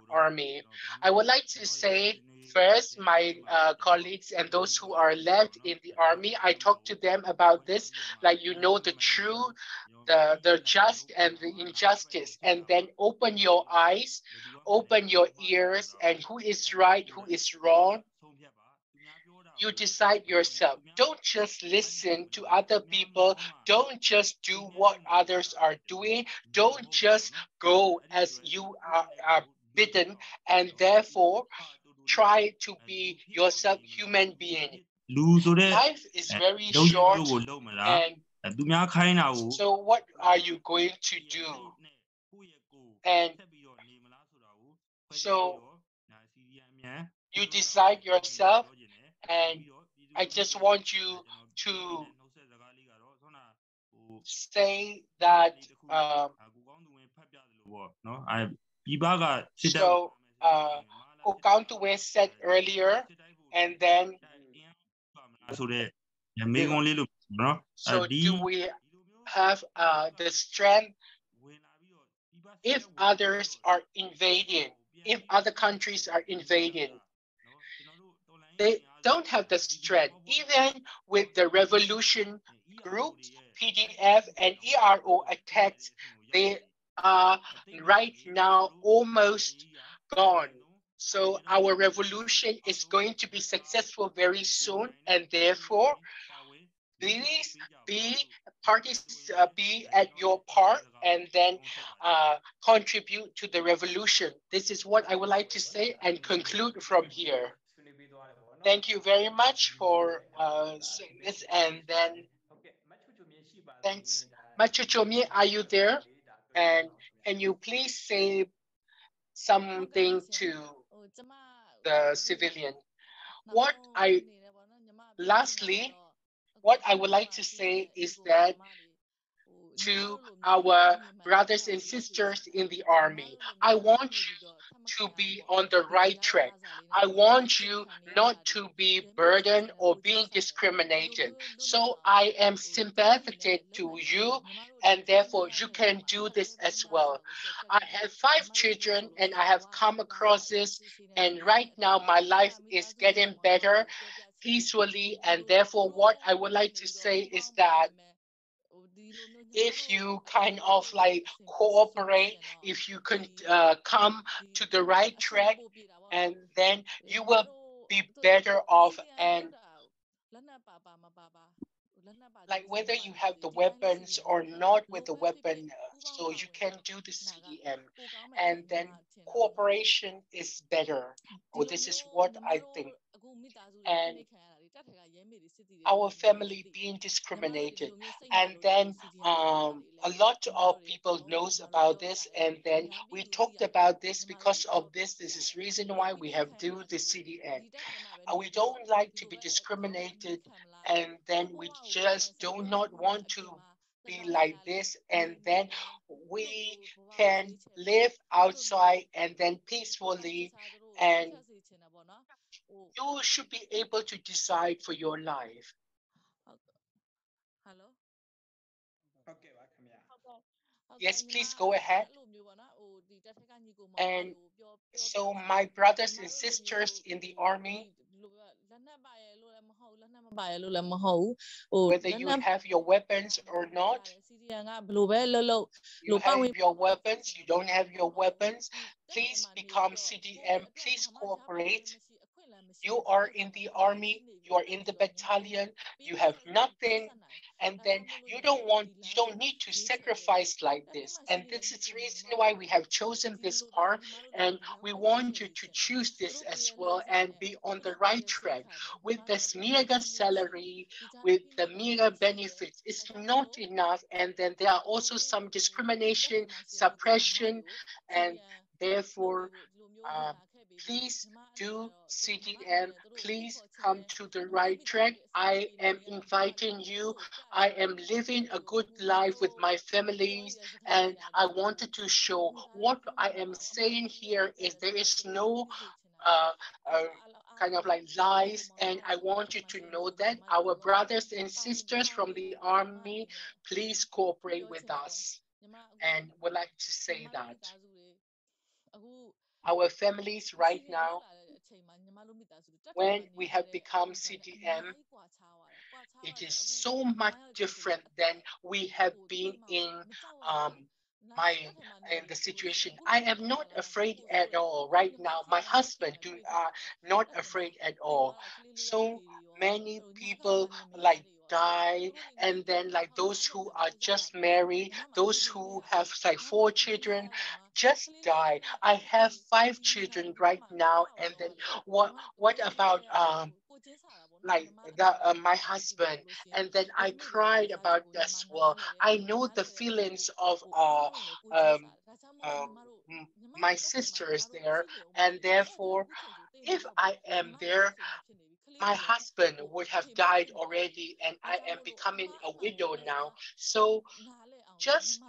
army? I would like to say first, my colleagues and those who are left in the army, I talked to them about this, like, you know, the true, the just and the injustice, and then open your eyes, open your ears, and who is right, who is wrong, you decide yourself. Don't just listen to other people. Don't just do what others are doing. Don't just go as you are bidden, and therefore try to be yourself human being. Life is very short, and so what are you going to do? And so you decide yourself, and I just want you to say that so Kaung said earlier, and then so do we have the strength if others are invading, if other countries are invading, they don't have the strength. Even with the revolution groups, PDF and ERO attacks, they are right now almost gone. So our revolution is going to be successful very soon, and therefore, please be at your part, and then contribute to the revolution. This is what I would like to say and conclude from here. Thank you very much for saying this, and then thanks. Machuchomi, are you there? And can you please say something to the civilian? Lastly, what I would like to say is that to our brothers and sisters in the army, I want you to be on the right track. I want you not to be burdened or being discriminated. So I am sympathetic to you, and therefore you can do this as well. I have 5 children and I have come across this, and right now my life is getting better peacefully, and therefore what I would like to say is that if you kind of like cooperate, if you can come to the right track, and then you will be better off. And like whether you have the weapons or not with the weapon, so you can do the CDM, and then cooperation is better. Well, this is what I think. And our family being discriminated, and then a lot of people knows about this, and then we talked about this. Because of this is reason why we have do the CDN. We don't like to be discriminated, and then we just do not want to be like this, and then we can live outside and then peacefully, and you should be able to decide for your life. Hello. Yes, please go ahead. And so my brothers and sisters in the army, whether you have your weapons or not, you have your weapons, you don't have your weapons, please become CDM, please cooperate. You are in the army, you are in the battalion, you have nothing, and then you don't need to sacrifice like this. And this is the reason why we have chosen this part, and we want you to choose this as well and be on the right track. With this mega salary, with the mega benefits, it's not enough, and then there are also some discrimination, suppression, and therefore, uh, please do CDM. Please come to the right track. I am inviting you. I am living a good life with my families, and I wanted to show what I am saying here is there is no uh, uh, kind of like lies, and I want you to know that our brothers and sisters from the army, please cooperate with us. And would like to say that our families right now, when we have become CDM, it is so much different than we have been um, my in the situation. I am not afraid at all right now. My husband do not afraid at all. So many people like die, and then like those who are just married, those who have like 4 children just die. I have 5 children right now, and then what about like my husband, and then I cried about as well. I know the feelings of um, my sisters there, and therefore if I am there, my husband would have died already, and I am becoming a widow now. So just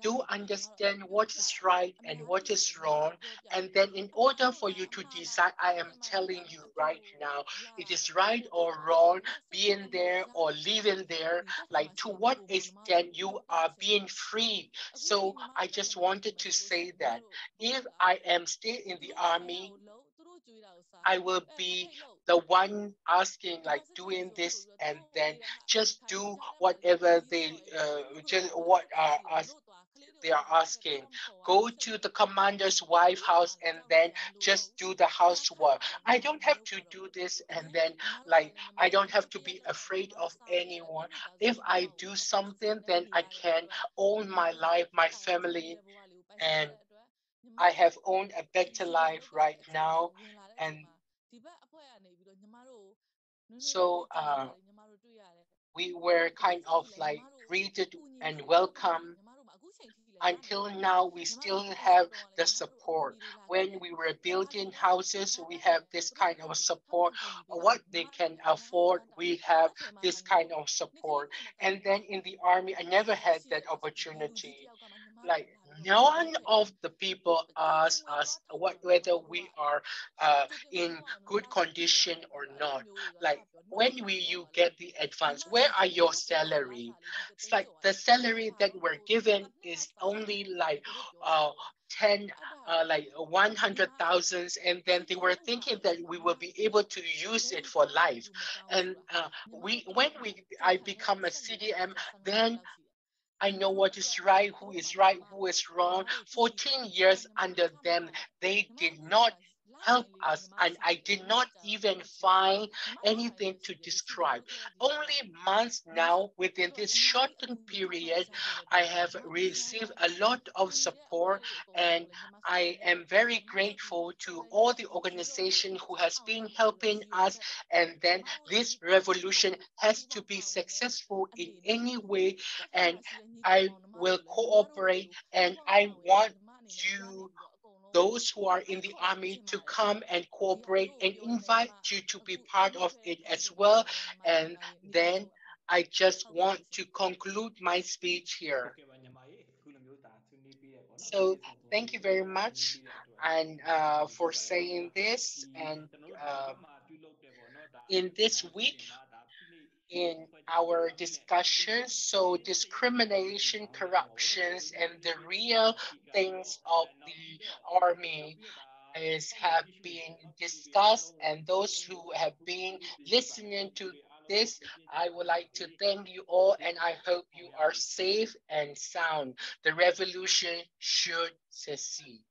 do understand what is right and what is wrong. And then, in order for you to decide, I am telling you right now, it is right or wrong, being there or living there, like to what extent you are being free. So, I just wanted to say that if I am still in the army, I will be the one asking, like doing this, and then just do whatever they just what are asked they are asking. Go to the commander's wife house and then just do the housework. I don't have to do this, and then like I don't have to be afraid of anyone. If I do something, then I can own my life, my family, and I have owned a better life right now. And so we were kind of like greeted and welcomed. Until now, we still have the support. When we were building houses, we have this kind of support. What they can afford, we have this kind of support. And then in the army, I never had that opportunity. Like none of the people ask us whether we are in good condition or not. Like when you get the advance, where are your salary? It's like the salary that we're given is only like 10 like 100,000, and then they were thinking that we will be able to use it for life. And we when we I become a CDM, then I know what is right, who is wrong. 14 years under them, they did not help us, and I did not even find anything to describe. Only months now, within this shortened period, I have received a lot of support, and I am very grateful to all the organization who has been helping us. And then this revolution has to be successful in any way, and I will cooperate, and I want you, those who are in the army, to come and cooperate and invite you to be part of it as well. And then I just want to conclude my speech here. So thank you very much and for saying this. And in this week, in our discussion, so discrimination, corruptions, and the real things of the army have been discussed, and those who have been listening to this, I would like to thank you all, and I hope you are safe and sound. The revolution should succeed.